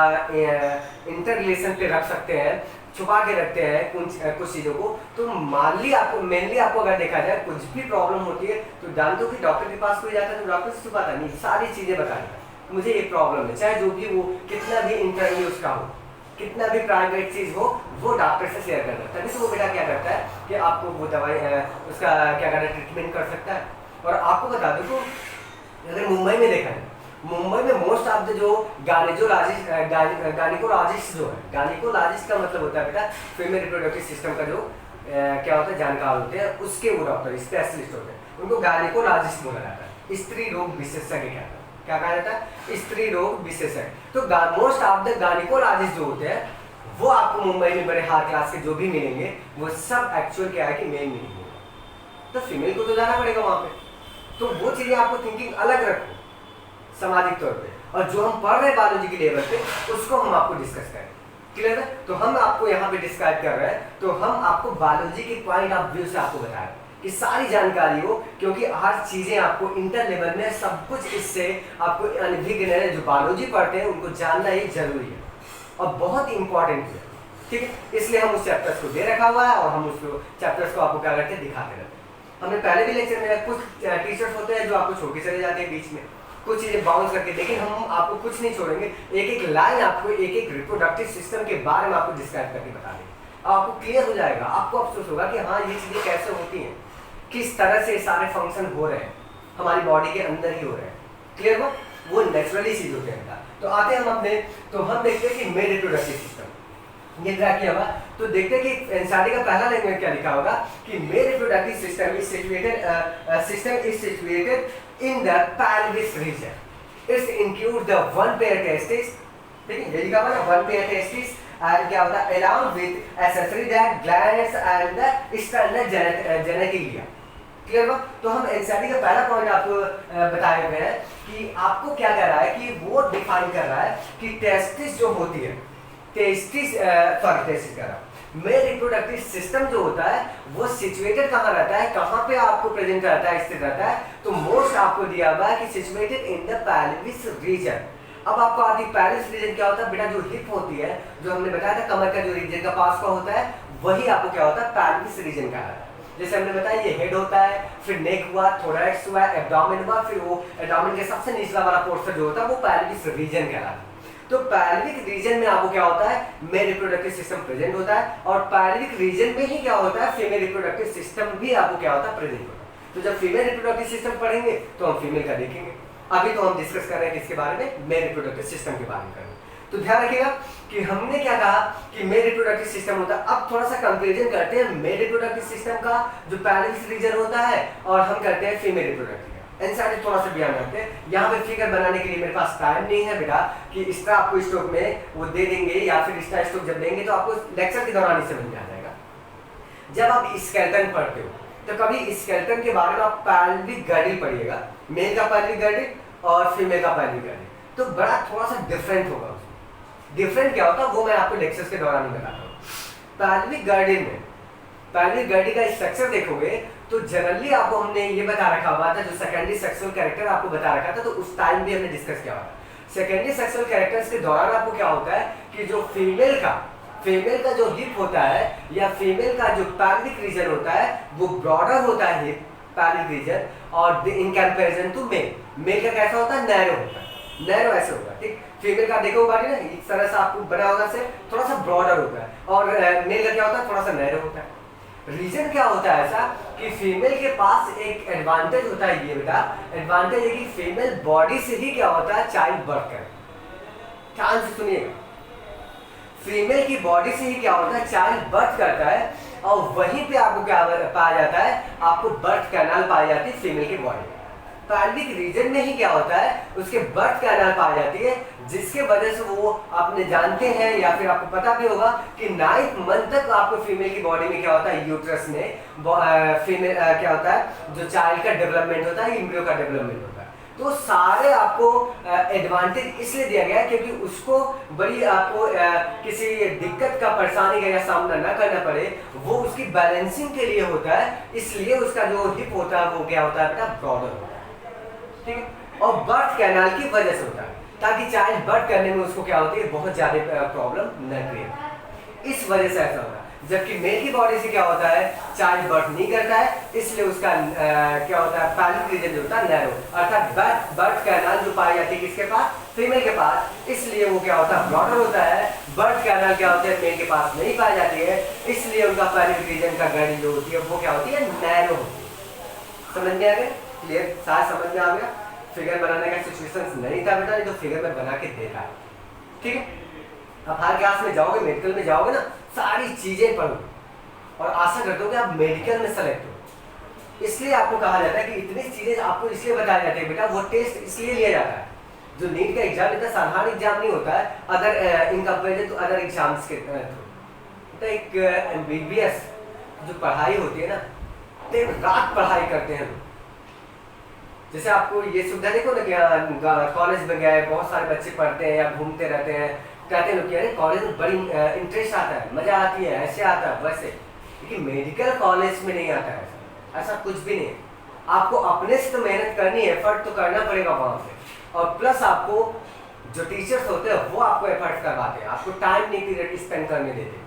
इंटर रिलेशन पे रख सकते हैं, छुपा के रखते हैं कुछ चीज़ों को। तो मान ली आपको, मेनली आपको अगर देखा जाए कुछ भी प्रॉब्लम होती है तो जानते हो कि डॉक्टर के पास कोई जाता है तो डॉक्टर से छुपाता नहीं, सारी चीज़ें बताएगा मुझे ये प्रॉब्लम है, चाहे जो भी वो कितना भी इंटरनली उसका हो, कितना भी प्राइवेट चीज़ हो, वो डॉक्टर से शेयर करता है। तभी तो वो बेटा क्या करता है कि आपको वो दवाई उसका क्या कहते हैं ट्रीटमेंट कर सकता है। और आपको बता दूँ तो अगर मुंबई में देखा है, मुंबई में मोस्ट ऑफ द जो गायनिकोलॉजिस्ट जो है, गायनिकोलॉजिस्ट का मतलब होता है बेटा फीमेल रिप्रोडक्टिव सिस्टम का जो क्या होता है जानकार होते हैं, उसके वो डॉक्टर स्पेशलिस्ट होते हैं, उनको गायनिकोलॉजिस्ट बोला जाता है, स्त्री रोग विशेषज्ञ कहता है। क्या कहा जाता है? स्त्री रोग विशेषज्ञ। तो मोस्ट ऑफ द गायनिकोलॉजिस्ट जो होते हैं वो आपको मुंबई में बड़े हाई क्लास के जो भी मिलेंगे वो सब एक्चुअल क्या है कि मेल मिलेंगे, तो फीमेल को तो जाना पड़ेगा वहां पे। तो वो चीजें आपको थिंकिंग अलग रखो सामाजिक तौर पे, और जो हम पढ़ रहे हैं बायोलॉजी के लेवल पे उसको हम आपको डिस्कस करें। क्लियर है? तो हम आपको यहाँ पे डिस्क्राइब कर रहे हैं, तो हम आपको बायोलॉजी के पॉइंट ऑफ व्यू से आपको बताएं कि सारी जानकारी हो, क्योंकि हर चीजें आपको इंटर लेवल में सब कुछ इससे आपको अनभिज्ञ जो बायोलॉजी पढ़ते हैं उनको जानना ही जरूरी है और बहुत ही इंपॉर्टेंट है, ठीक है। इसलिए हम उस चैप्टर्स को दे रखा हुआ है और हम उस चैप्टर्स को आपको क्या करते हैं दिखाते रहते हैं। हमने पहले भी लेक्चर में कुछ टीचर्स होते हैं जो आपको छोड़ के चले जाते हैं बीच में, कुछ चीजें बाउंस करके, लेकिन हम आपको कुछ नहीं छोड़ेंगे, एक एक लाइन आपको एक एक रिप्रोडक्टिव सिस्टम के बारे में आपको डिस्क्राइब करके बता देंगे। आपको क्लियर हो जाएगा, आपको अफसोस होगा कि हाँ ये चीजें कैसे होती हैं, किस तरह से सारे फंक्शन हो रहे हैं, हमारी बॉडी के अंदर ही हो रहे हैं। क्लियर हो? वो नेचुरली चीज होते हैं। तो आते हैं हम अपने, तो हम देखते हैं कि मेल रिप्रोडक्टिव सिस्टम ये क्या किया हुआ, तो देखते हैं कि एनसीईआरटी का पहला लाइन में क्या लिखा होगा कि male reproductive system is situated in the pelvis region. It includes the one pair testis, ठीक है, ये लिखा हुआ है one pair testis, and क्या होता है along with accessory that glands and the external genitalia. Clear हुआ? तो हम एनसीईआरटी का पहला पॉइंट आपको बताए हुए हैं कि आपको क्या कर रहा है कि वो डिफाइन कर रहा है कि टेस्टिस जो होती है, टेस्टिस कर रहा है, मेल रिप्रोडक्टिव सिस्टम जो होता है वो सिचुएटेड कहाँ रहता है, कहाँ पे आपको प्रेजेंट रहता है, स्थित रहता है, तो मोस्ट आपको दिया हुआ है कि situated in the pelvis region. अब आपको आती पेल्विस रीजन क्या होता है बेटा, जो हिप होती है, जो हमने बताया था कमर का जो रीजन का पास का होता है, वही आपको क्या होता है पेल्विस रीजन का है। जैसे हमने बताया ये हेड होता है, फिर नेक हुआ, थोरैक्स हुआ, एब्डोमेन हुआ, फिर वो एब्डोमेन के सबसे निचला वाला पोर्शन जो होता है वो पेल्विस रीजन कहलाता है। तो पैल्विक रीजन में आपको क्या होता है, मेल रिप्रोडक्टिव सिस्टम प्रेजेंट होता है, और पैल्विक रीजन में ही क्या होता है, फीमेल रिप्रोडक्टिव सिस्टम भी आपको क्या होता है प्रेजेंट होता है। तो जब फीमेल रिप्रोडक्टिव सिस्टम पढ़ेंगे तो हम फीमेल का देखेंगे। अभी तो हम डिस्कस कर रहे हैं किसके बारे में, मेल रिप्रोडक्टिव सिस्टम के बारे में करेंगे। तो ध्यान रखिएगा कि हमने क्या कहा कि मेल रिप्रोडक्टिव सिस्टम होता है। अब थोड़ा सा कंपेरिजन करते हैं मेल रिप्रोडक्टिव सिस्टम का जो पैल्विक रीजन होता है और हम करते हैं फीमेल रिप्रोडक्टिव। एनसीईआरटी थोड़ा सा बयान करते हैं, यहाँ पे फिगर बनाने के लिए मेरे पास टाइम नहीं है बेटा कि इसका आपको स्टॉक में वो दे देंगे, या फिर इसका स्टॉक जब देंगे तो आपको लेक्चर के दौरान ही समझ में आ जाएगा। जब आप स्केलेटन पढ़ते हो तो कभी स्केलेटन के बारे में आप पैल्विक गर्डल पढ़िएगा, मेल का पैल्विक गर्डल और फीमेल का पैल्विक गर्डल, तो बड़ा थोड़ा सा डिफरेंट होगा। डिफरेंट क्या होता है वो मैं आपको लेक्चर्स के दौरान ही बताता हूँ। पैल्विक गर्डल में पैल्विक गर्डल का स्ट्रक्चर देखोगे तो जनरली आपको हमने ये बता रखा हुआ था, जो सेकेंडरी सेक्सुअल कैरेक्टर आपको बता रखा था, तो उस टाइम भी हमने डिस्कस किया हुआ था। सेकेंडरी सेक्सुअल कैरेक्टर्स के दौरान आपको क्या होता है कि जो फीमेल का जो हिप होता है या फीमेल का जो पैल्विक रीजन होता है वो ब्रॉडर होता है हिप पैल्विक रीजन, और इन कंपैरिजन टू मेल का कैसा होता है, नैरो होता है, नैरो ऐसे होगा, ठीक। फीमेल का देखो बॉडी ना इस तरह से आपको बना होगा से थोड़ा सा ब्रॉडर होता है, और मेल का क्या होता है थोड़ा सा नैरो होता है। रीजन क्या होता है ऐसा कि फीमेल के पास एक एडवांटेज होता है, ये बेटा एडवांटेज है कि फीमेल बॉडी से ही क्या होता है चाइल्ड बर्थ करे। ध्यान से सुनिएगा, फीमेल की बॉडी से ही क्या होता है चाइल्ड बर्थ करता है, और वहीं पे आपको क्या पाया जाता है, आपको बर्थ कैनाल पाई जाती है फीमेल की बॉडी में। पैल्विक रीजन में ही क्या होता है उसके बर्थ कैनाल पाई जाती है, जिसके वजह से वो आपने जानते हैं या फिर आपको पता भी होगा कि 9th मंथ तक आपको फीमेल की बॉडी में क्या होता है, यूट्रस में फीमेल क्या होता है जो चाइल्ड का डेवलपमेंट होता है, एम्ब्रियो का डेवलपमेंट होता है। तो सारे आपको एडवांटेज इसलिए दिया गया है क्योंकि उसको बड़ी आपको किसी दिक्कत का परेशानी का सामना ना करना पड़े, वो उसकी बैलेंसिंग के लिए होता है, इसलिए उसका जो हिप होता है वो क्या होता है बेटा ब्रॉडर होता है, ठीक है। और बर्थ कैनाल की वजह से होता है ताकि चाइल्ड बर्थ करने में उसको क्या होती है बहुत ज्यादा प्रॉब्लम न क्रिएट, इस वजह से ऐसा होता है। जबकि मेल की बॉडी से क्या होता है चाइल्ड बर्थ नहीं करता है, इसलिए उसका क्या होता है पैल्विक रीजन जो होता है नैरो, अर्थात बर्थ कैनाल जो पाई जाती है किसके पास, फीमेल के पास, इसलिए वो क्या होता है ब्रॉडर होता है। बर्थ कैनाल क्या होता है मेल के पास नहीं पाई जाती है, इसलिए उनका पैल्विक रीजन का गड़ी जो होती है वो क्या होती है नैरो होती है। समझ में आ गया, क्लियर, सारा समझ में आ गया। फिगर बनाने का सिचुएशन नहीं था बेटा, नहीं तो फिगर में बना के देखा है, ठीक है। अब हर क्लास में जाओगे, मेडिकल में जाओगे ना, सारी चीजें पढ़ो और आशा करते हो कि आप मेडिकल में सेलेक्ट हो। इसलिए आपको कहा जाता है कि इतनी चीजें आपको इसलिए बताई जाती है बेटा, वो टेस्ट इसलिए लिया जाता है। जो नीट का एग्जाम इतना साधारण एग्जाम नहीं होता है other in comparison to other exams के थ्रू। एक एमबीबीएस जो पढ़ाई होती है ना, दिन रात पढ़ाई करते हैं लोग। जैसे आपको ये सुविधा देखो ना कि कॉलेज में गए, बहुत सारे बच्चे पढ़ते हैं या घूमते रहते हैं, कहते हैं लोग अरे कॉलेज में बड़ी इंटरेस्ट आता है, मजा आती है, ऐसे आता है वैसे, लेकिन मेडिकल कॉलेज में नहीं आता है ऐसा कुछ भी नहीं है। आपको अपने से तो मेहनत करनी है, एफर्ट तो करना पड़ेगा वहां पे, और प्लस आपको जो टीचर्स होते हैं वो आपको एफर्ट करवाते हैं, आपको टाइम नहीं पीरियड स्पेंड करने देते,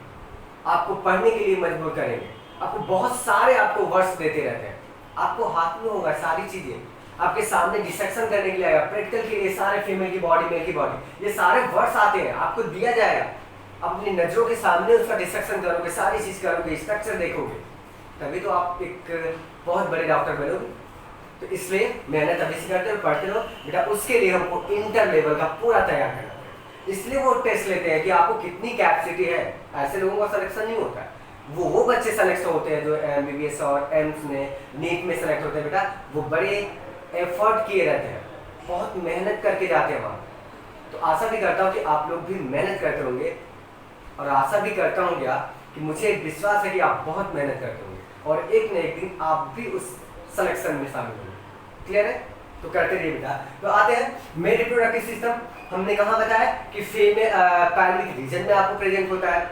आपको पढ़ने के लिए मजबूर करेंगे, आपको बहुत सारे आपको वर्ड्स देते रहते हैं, आपको हाथ में होगा सारी चीजें, आपके सामने डिसेक्शन करने के लिए आएगा, प्रैक्टिकल के लिए सारे फीमेल की बॉडी मेल की बॉडी ये सारे वर्ड्स आते हैं, आपको दिया जाएगा, अपनी नजरों के सामने उसका डिसेक्शन करोगे, सारी चीज करोगे, स्ट्रक्चर देखोगे, तभी तो आप एक बहुत बड़े डॉक्टर बनोगे। तो इसलिए मेहनत अभी से करते हो, पढ़ते रहो बेटा, उसके लिए हमको इंटर लेवल का पूरा तैयार करना है। इसलिए वो टेस्ट लेते हैं कि आपको कितनी कैपेसिटी है, ऐसे लोगों का सिलेक्शन नहीं होता है, वो बच्चे सेलेक्ट होते हैं जो एमबीबीएस और एम्स में नीट में सेलेक्ट होते हैं बेटा, वो बड़े एफर्ट किए रहते हैं, बहुत मेहनत करके जाते हैं वहाँ। तो आशा भी करता हूँ कि आप लोग भी मेहनत करते होंगे, और आशा भी करता हूँ क्या कि मुझे विश्वास है कि आप बहुत मेहनत करते होंगे और एक न एक दिन आप भी उस सिलेक्शन में शामिल होंगे। क्लियर है, तो करते रहिए बेटा। तो आते हैं मेल रिप्रोडक्टिव सिस्टम, हमने कहाँ बताया कि फीमेल पैल्विक रीजन में आपको प्रेजेंट होता है।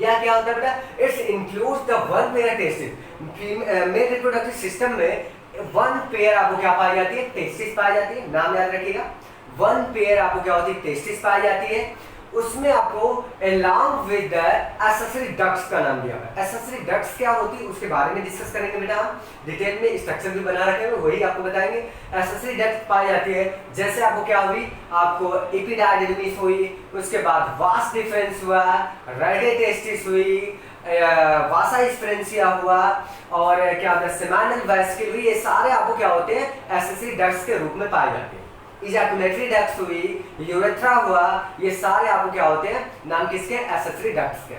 यह क्या होता है बेटा, it's includes the one pair testis. Male reproductive system में वन पेयर आपको क्या पाई जाती है, टेस्टिस पाई जाती है, नाम याद रखिएगा। वन पेयर आपको क्या होती है, टेस्टिस पाई जाती है, उसमें आपको along with the accessory ducts का नाम दिया हुआ है। accessory ducts क्या होती है उसके बारे में डिस्कस करेंगे बेटा, हम डिटेल में स्ट्रक्चर भी बना रखे हैं, वही आपको बताएंगे। accessory ducts पाई जाती है, जैसे आपको क्या हुई, आपको एपिडाइडिडमिस हुई, उसके बाद वास डिफरेंस हुआ, रेडे टेस्टिस हुई, वासा स्पेरेंसिया हुआ, और क्या होता है सेमानल वेस्किल हुई, ये सारे आपको क्या होते हैं accessory ducts के रूप में पाए जाते हैं। इजैकुलेटरी डक्ट्स हुई, यूरेथ्रा हुआ, ये सारे आपको क्या होते हैं, नाम किसके, एक्सेसरी डक्ट्स के।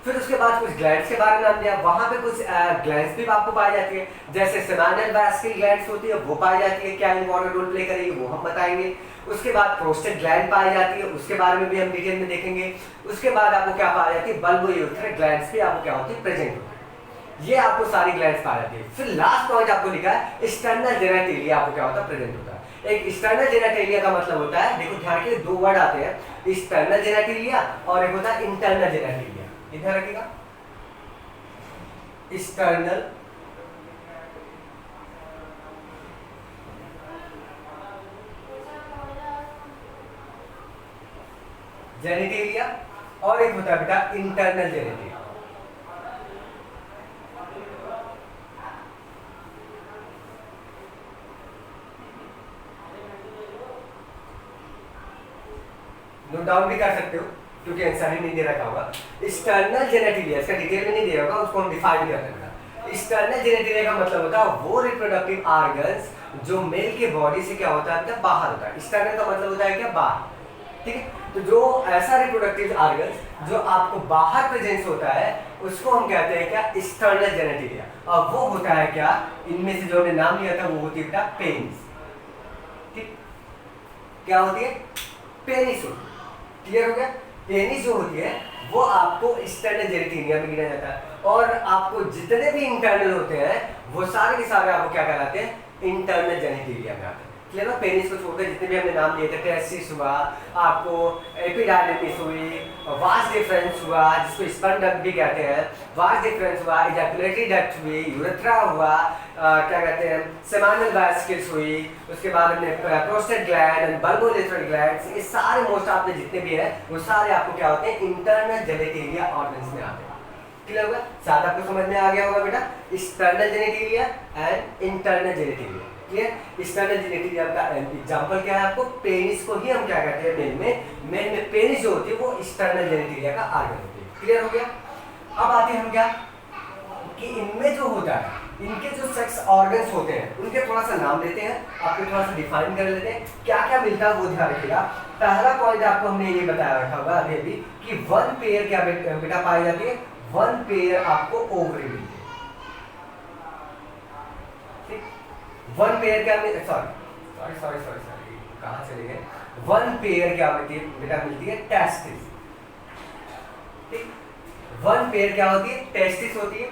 फिर उसके बाद कुछ ग्लैंड्स के बारे में नाम दिया, वहां पे कुछ ग्लैंड्स भी आपको पाई जाती है, जैसे सेमानल वेस्किल ग्लैंड्स होती है वो पाई जाती है, क्या इम्पोर्टेंट रोल प्ले करेगी वो हम बताएंगे। उसके बाद प्रोस्टेट ग्लैंड पाई जाती है, उसके बारे में भी हम डिटेल में देखेंगे। उसके बाद आपको क्या पाई जाती है, बल्बोयूरेथ्रिक ग्लैंड्स भी आपको क्या होती है, प्रेजेंट होती है, ये आपको सारी ग्लैंड्स पाई जाती है। फिर लास्ट पॉइंट आपको लिखा है एक्सटर्नल जेनेटिलिया आपको क्या होता है, प्रेजेंट होता है। एक एक्सटर्नल जेनेटिलिया का मतलब होता है, देखो ध्यान के दो वर्ड आते हैं, एक्सटर्नल जेनेटिलिया और एक होता है इंटरनल जेनेटिलिया, इधर रखिएगा। एक्सटर्नल जेनेटिलिया और एक होता है बेटा इंटरनल जेनेटिलिया। नोट डाउन भी कर सकते हो क्योंकि आंसर ही नहीं दे रखा होगा। एक्सटर्नल जेनेटिलिया, इसका डिटेल में नहीं दिया होगा, उसको हम डिफाइन कर लेंगे। एक्सटर्नल जेनेटिलिया का मतलब होता है वो रिप्रोडक्टिव ऑर्गन्स जो मेल के बॉडी से क्या होता है मतलब बाहर होता है। एक्सटर्नल का मतलब होता है क्या, बाहर, ठीक है। तो जो ऐसा रिप्रोडक्टिव ऑर्गन्स जो आपको बाहर प्रेजेंस होता है उसको हम कहते हैं क्या, एक्सटर्नल जेनेटिलिया। और वो होता है क्या, इनमें से जो हमने नाम लिया था वो होती है बेटा पेनिस, ठीक। क्या होती है, पेनिस होती है, क्लियर हो गया। पेनिस जो होती है वो आपको एक्सटर्नल जेनेटिलिया में गिना जाता है। और आपको जितने भी इंटरनल होते हैं वो सारे के सारे आपको क्या कहलाते हैं, इंटरनल जेनेटिलिया में आते हैं, क्लियर ना। पेनिस को छोड़कर जितने भी हमने नाम लिए थे, टेस्टिस हुआ, आपको एपिडार्मिस हुई, वास डिफरेंस हुआ जिसको स्पर्म डक्ट भी कहते हैं, वास डिफरेंस हुआ, इजैकुलेटरी डक्ट हुई, यूरेथ्रा हुआ, क्या कहते हैं सेमाइनल वेसिकल्स हुई, उसके बाद हमने प्रोस्टेट ग्लैंड एंड बल्बोलेटरल ग्लैंड्स, ये सारे मोस्ट आपने जितने भी हैं वो सारे आपको क्या होते हैं, इंटरनल जेनेटिलिया ऑर्गन्स में आते हैं, क्लियर होगा। साथ आपको समझ में आ गया होगा बेटा, external genitalia and internal genitalia, clear. External genitalia का एग्जांपल क्या है, आपको पेनिस को ही हम क्या कहते हैं, मेल में पेनिस जो होती है वो एक्सटर्नल जेनेटिलिया का ऑर्गन होती है, क्लियर हो गया। अब आते हैं हम क्या कि इनमें जो होता है, इनके जो सेक्स ऑर्गन्स होते हैं उनके थोड़ा सा नाम लेते हैं, आपको थोड़ा सा डिफाइन कर लेते हैं, क्या क्या मिलता है वो ध्यान रखिएगा। पहला पॉइंट आपको हमने ये बताया रखा होगा अभी अभी कि वन पेयर क्या बेटा पाई जाती है, वन पेयर आपको ओवरी मिलती है, ठीक। वन पेयर क्या sorry sorry sorry sorry sorry कहाँ चले गए, वन पेयर क्या मिलती है बेटा, मिलती है टेस्टिस, ठीक। वन पेयर क्या होती है, टेस्टिस होती है,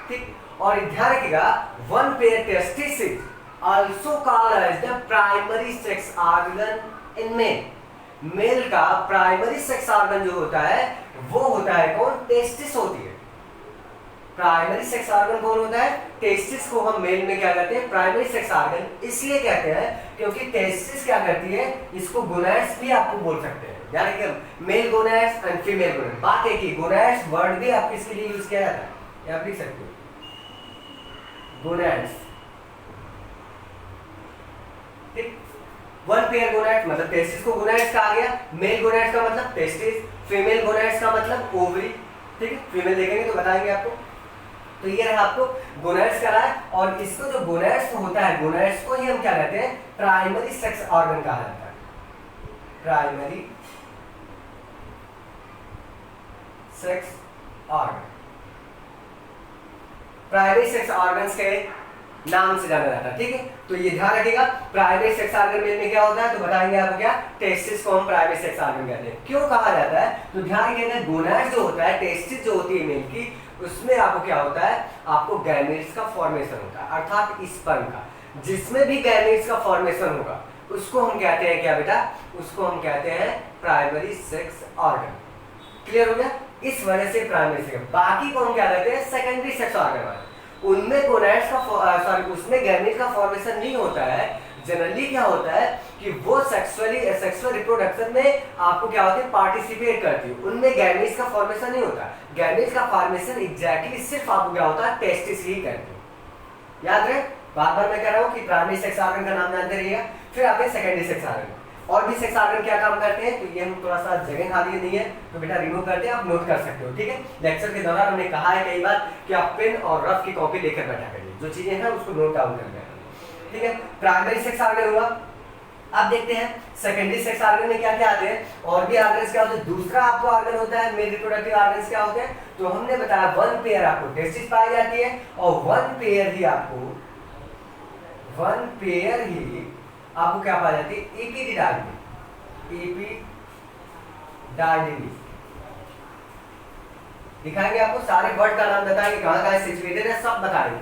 ठीक। और ध्यान रखिएगा one pair testis is also called as the primary sex organ in male. Male का प्राइमरी सेक्स ऑर्गन जो होता है वो होता है कौन, टेस्टिस होती है। प्राइमरी सेक्स ऑर्गन कौन होता है, टेस्टिस को हम मेल में क्या कहते हैं, प्राइमरी सेक्स ऑर्गन इसलिए कहते हैं क्योंकि टेस्टिस क्या करती है, इसको गोनैड्स भी आपको बोल सकते हैं, यानी कि male gonads and female gonads, बात एक ही, गोनैड्स वर्ड भी आपको इसके लिए यूज किया जाता है, आप लिख सकते हो गोनैड्स, ठीक। वन पेयर गोनैड मतलब टेस्टिस को गोनैड्स कहा गया, मेल गोनैड्स का मतलब टेस्टिस, फीमेल गोनैड्स का मतलब ओवरी, ठीक है। फीमेल देखेंगे तो बताएंगे आपको। तो ये रहा आपको गोनैड्स का है, और इसको जो गोनैड्स होता है, गोनैड्स को ही हम क्या कहते हैं, प्राइमरी सेक्स ऑर्गन कहा जाता है, primary sex organ. Primary sex organs के नाम से जाना जाता है, ठीक है। तो ये ध्यान रखिएगा, प्राइमरी सेक्स ऑर्गन मेल में क्या होता है, तो बताएंगे आपको क्या, टेस्टिस को हम प्राइमरी सेक्स ऑर्गन कहते हैं। क्यों कहा जाता है, तो ध्यान रखिएगा गोनैड जो होता है, टेस्टिस जो होती है मेल की, उसमें आपको क्या होता है, आपको गैमेट्स का फॉर्मेशन होता है, अर्थात स्पर्म का। जिसमें भी गैमेट्स का फॉर्मेशन होगा उसको हम कहते हैं क्या बेटा, उसको हम कहते हैं प्राइमरी सेक्स ऑर्गन, क्लियर हो गया। इस वजह से प्राइमरी सेक्स, बाकी को हम क्या कहते हैं, सेकेंडरी सेक्स ऑर्गन वाले। उनमें गोनैड्स का सॉरी उसमें गैमेट का फॉर्मेशन नहीं होता है। जनरली क्या होता है कि वो सेक्सुअल रिप्रोडक्शन में आपको क्या होता है, पार्टिसिपेट करती है, उनमें गैमेट्स का फॉर्मेशन नहीं होता। गैमेट्स का फॉर्मेशन एग्जैक्टली सिर्फ आपको क्या होता है, टेस्टिस ही करती है। याद रहे, बार बार मैं कह रहा हूँ कि प्राइमरी सेक्स ऑर्गन का नाम जानते रहिएगा। फिर आते हैं सेकेंडरी सेक्स ऑर्गन। और भी सेक्स ऑर्गन क्या काम करते हैं, तो ये हम थोड़ा सा जगह खाली नहीं है तो बेटा रिमूव करते हैं, आप नोट कर सकते हो, ठीक है। लेक्चर के दौरान हमने कहा है कई बार कि आप पेन और रफ की कॉपी लेकर बैठा करिए, जो चीजें हैं उसको नोट डाउन कर लें, ठीक है। प्राइमरी सेक्स ऑर्गन हुआ। अब देखते हैं सेकेंडरी सेक्स ऑर्गन में क्या क्या आते हैं, और भी ऑर्गन्स क्या होते हैं। दूसरा आपको ऑर्गन होता है मेल रिप्रोडक्टिव ऑर्गन्स क्या होते हैं, तो हमने बताया वन पेयर आपको टेस्टिस पाई जाती है, और वन पेयर ही आपको क्या पाई जाती है, एपिडिडाइमिस। दिखाएंगे आपको, सारे वर्ड का नाम बताएंगे, कहाँ कहाँ सिचुएटेड है सब बताएंगे,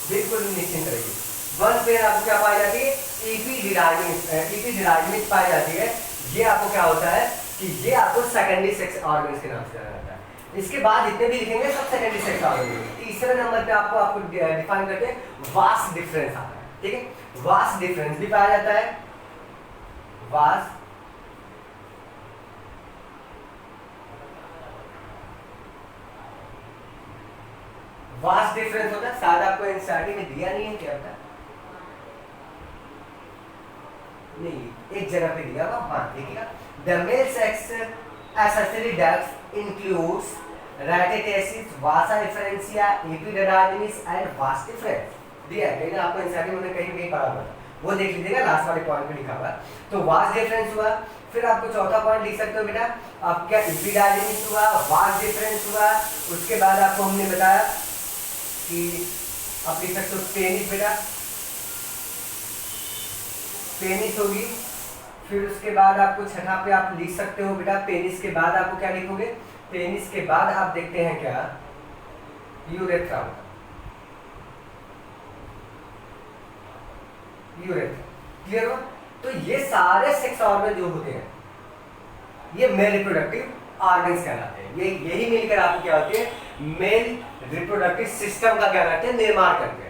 बिल्कुल निश्चिंत रहिए। वन पेयर आपको क्या पाई जाती है, एपिडिडाइमिस पाई जाती है। ये आपको क्या होता है कि ये आपको सेकेंडरी सेक्स ऑर्गन्स के नाम से जाना जाता है। इसके बाद जितने भी लिखेंगे सब सेकेंडरी सेक्स ऑर्गन। तीसरे नंबर पे आपको डिफाइन करते हैं वास डिफरेंस आता है, ठीक है। वास डिफरेंस भी पाया जाता है, वास डिफरेंस होता है। शायद आपको एनसीईआरटी में दिया नहीं है, क्या होता है नहीं, एक जगह पे दिया हुआ, हाँ देखिएगा, the male sex accessory ducts includes rhabdomyosis, vasa efferentia, epididymis and vas deferens दिया है ना आपको एनसीईआरटी में कहीं कहीं पढ़ा हुआ, वो देख लीजिएगा, लास्ट वाले पॉइंट पे लिखा हुआ। तो वास डिफरेंस हुआ, फिर आपको चौथा पॉइंट लिख सकते हो बेटा, आपका एपिडायमिस हुआ, वास डिफरेंस हुआ, उसके बाद आपको हमने बताया कि आप लिख सकते हो पेनिस बेटा, पेनिस होगी। फिर उसके बाद आपको छठा पे आप लिख सकते हो बेटा, पेनिस के बाद आपको क्या लिखोगे, पेनिस के बाद आप देखते हैं क्या, यूरेथ्रा, यूरेथ्रा, क्लियर हो। तो ये सारे सेक्स ऑर्गन जो होते हैं ये मेल रिप्रोडक्टिव ऑर्गन्स कहलाते हैं, ये यही मिलकर आपको क्या होते हैं, मेल रिप्रोडक्टिव सिस्टम का क्या करते हैं, निर्माण करते हैं।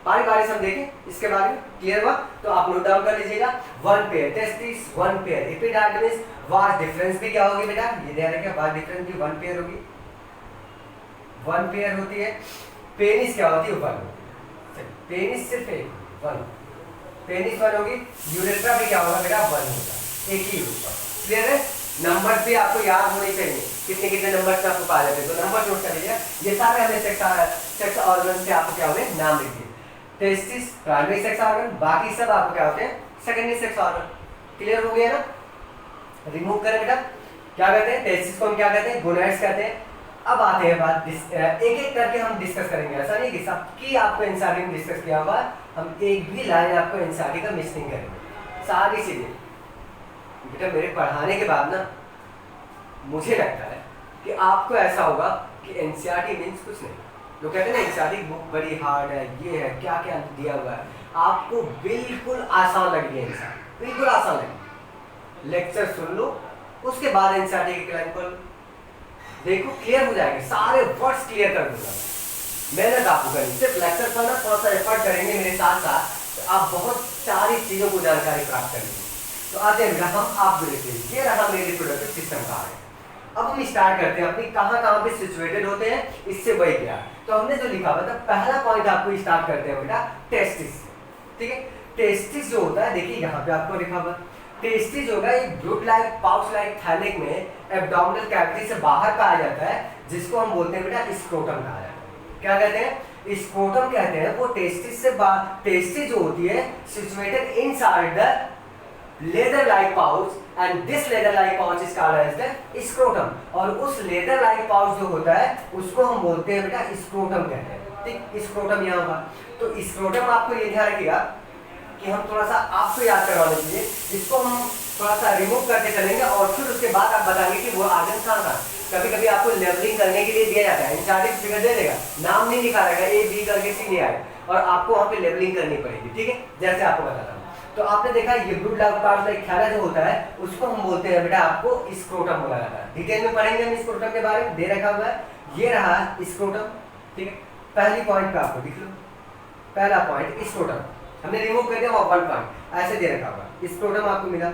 बारी बारी से हम देखें इसके बारे में, क्लियर हुआ। तो आप नोट डाउन कर लीजिएगा, one pair testis, one pair epididymis, vas deferens भी क्या होगी बेटा, ये ध्यान रखिए, वास डिफरेंस भी वन पेयर होगी, वन पेयर होती है। पेनिस क्या होती है, वन, पेनिस सिर्फ एक, वन, पेनिस वन होगी। यूरेथ्रा भी क्या होगा बेटा, वन होगा, एक ही ऊपर, क्लियर है। नंबर भी आपको याद होने चाहिए, कितने कितने नंबर से आपको पा जाते हैं, तो नंबर नोट कर लीजिए। ये सारे हमें सेक्स ऑर्गन से आपको क्या होंगे, नाम लिखिए। टेस्टिस प्राइमरी सेक्स ऑर्गन, बाकी सब आपको क्या होते हैं, सेकेंडरी सेक्स ऑर्गन, क्लियर हो गया ना। रिमूव करें बेटा, क्या कहते हैं, टेस्टिस को हम क्या कहते हैं, गोनाड्स कहते हैं। अब आते हैं बात, एक एक करके हम डिस्कस करेंगे, ऐसा नहीं कि सबकी आपको एनसीईआरटी में डिस्कस किया हुआ, हम एक भी लाइन आपको एनसीईआरटी का मिस नहीं करेंगे, सारी चीजें बेटा। मेरे पढ़ाने के बाद ना मुझे लगता है कि आपको ऐसा होगा कि एनसीईआरटी मीन्स कुछ नहीं, लोग कहते हैं ना एनसीईआरटी बुक बड़ी हार्ड है, ये है, क्या क्या दिया हुआ है, आपको बिल्कुल आसान लगेगी एनसीईआरटी, बिल्कुल आसान लगेगी। लेक्चर सुन लो, उसके बाद एनसीईआरटी की क्लास को देखो, क्लियर हो जाएंगे, सारे वर्ड्स क्लियर कर दूंगा। मेहनत आपको करनी, सिर्फ लेक्चर पढ़ना, थोड़ा सा एफर्ट करेंगे मेरे साथ साथ, तो आप बहुत सारी चीजों को जानकारी प्राप्त करेंगे। तो आते हैं हम आपको देखते हैं, ये रहा मेरे रिप्रोडक्टिव सिस्टम का है। अब हम स्टार्ट करते हैं अपनी, कहाँ पे सिचुएटेड होते हैं, इससे वही क्या। तो हमने जो लिखा हुआ था, पहला पॉइंट आपको स्टार्ट करते हैं बेटा टेस्टिस, ठीक है। टेस्टिस जो होता है, देखिए यहाँ पे आपको लिखा हुआ, टेस्टिस होगा एक brute like pouch like phthalic में एब्डोमिनल कैविटी से बाहर पाया जाता है, जिसको हम बोलते हैं बेटा स्क्रोटम कहा जाता है। क्या कहते हैं, स्क्रोटम कहते हैं। वो टेस्टिस से टेस्टिस जो होती है situated inside the leather like pouch, and this leather like pouch is called as the scrotum. और उस लेदर लाइक पाउच जो होता है उसको हम बोलते हैं बेटा स्क्रोटम कहते हैं, ठीक। स्क्रोटम यहाँ होगा, तो स्क्रोटम आपको ये ध्यान रखिएगा कि हम थोड़ा सा आपको याद करवाने के लिए इसको हम थोड़ा सा रिमूव करके चलेंगे, और फिर उसके बाद आप बताएंगे कि वो आर्गन कहाँ था। कभी कभी आपको लेवलिंग करने के लिए दिया जाता है, एनसीईआरटी फिगर दे देगा, नाम नहीं लिखा रहेगा, ए बी करके सी ले आए, और आपको वहाँ पे लेवलिंग करनी पड़ेगी, ठीक है, जैसे आपको बताता हूँ। तो आपने देखा ये ब्रूट लाइक थैला जो होता है उसको हम बोलते हैं बेटा आपको स्क्रोटम बोला जाता है। डिटेल में पढ़ेंगे हम स्क्रोटम के बारे में, दे रखा हुआ है, ये रहा स्क्रोटम, ठीक है। पहली पॉइंट पे आपको दिख लो, पहला पॉइंट स्क्रोटम हमने रिमूव कर दिया, वन पॉइंट ऐसे दे रखा हुआ, स्क्रोटम आपको मिला।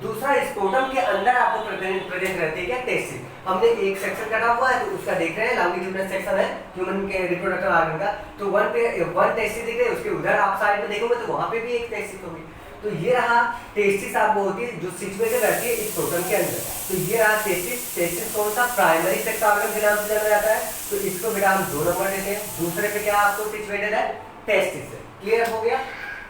दूसरा, स्क्रोटम के अंदर आपको प्रेजेंट रहती है क्या, टेस्टिस। हमने एक सेक्शन कटा हुआ है, तो उसका देख रहे हैं, लॉन्गिट्यूडिनल सेक्शन है ह्यूमन के रिप्रोडक्टिव ऑर्गन का, तो वन टेस्टिस दिख रहे हैं, उसके उधर आप साइड में देखोगे तो वहां पे भी एक टेस्टिस होगी। तो ये रहा टेस्टिस, आपको होती है जो सिचुएटेड रहती है स्क्रोटम के अंदर। तो ये रहा टेस्टिस। टेस्टिस कौन सा, प्राइमरी सेक्स ऑर्गन के नाम से जाना जाता है, तो इसको बेटा हम 2 नंबर देते हैं। दूसरे पे क्या आपको सिचुएटेड है, टेस्टिस, क्लियर हो गया।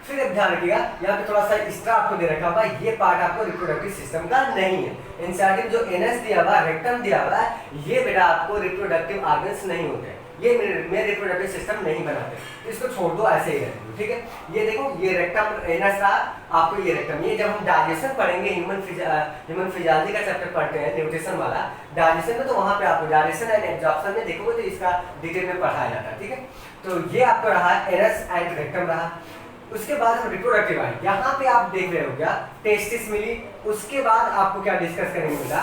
फिर अब ध्यान रखिएगा, यहाँ पे थोड़ा सा एक्स्ट्रा आपको दे रखा हुआ, ये पार्ट आपको रिप्रोडक्टिव सिस्टम का नहीं है। एनसीईआरटी में जो एनएस दिया हुआ, रेक्टम दिया हुआ है, ये बेटा आपको रिप्रोडक्टिव ऑर्गन्स नहीं होते, ये मेरे रिप्रोडक्टिव सिस्टम नहीं बनाते, इसको छोड़ दो, ऐसे ही रहने दो, ठीक है। ये देखो, ये रेक्टम एनएस रहा आपको, ये रेक्टम। ये जब हम डाइजेशन पढ़ेंगे, ह्यूमन फिजियोलॉजी का चैप्टर पढ़ते हैं, न्यूट्रिशन वाला, डाइजेशन में, तो वहाँ पे आपको डाइजेशन एंड एब्जॉर्प्शन में देखोगे तो इसका डिटेल में पढ़ाया जाता है, ठीक है। तो ये आपको रहा एनएस एंड रेक्टम रहा। उसके बाद हम रिप्रोडक्टिव आए, यहाँ पे आप देख रहे हो क्या, टेस्टिस मिली। उसके बाद आपको क्या डिस्कस करेंगे बेटा,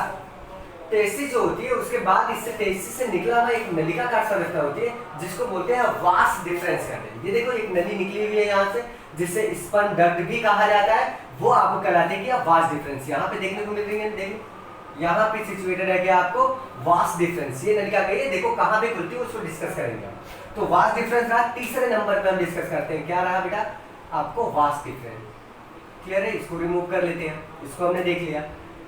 टेस्टिस जो होती है, उसके बाद इससे टेस्टिस से निकला हुआ एक नलिकाकार संरचना होती है, जिसको बोलते हैं वास डिफरेंस कहते हैं। ये देखो एक नली निकली हुई है यहाँ से, जिससे स्पर्म डक्ट भी कहा जाता है, वो आपको कहलाते हैं क्या, वास डिफरेंस। यहाँ पे देखने को मिल रही है, देखो यहाँ पे सिचुएटेड है क्या आपको वास डिफरेंस, ये नलिका कहिए, देखो कहाँ पे खुलती है उसको डिस्कस करेंगे। तो वास डिफरेंस रहा। तीसरे नंबर पे हम डिस्कस करते हैं, क्या रहा बेटा आपको वास डिफरेंस, क्लियर है? इसको रिमूव कर लेते हैं, इसको हमने देख लिया।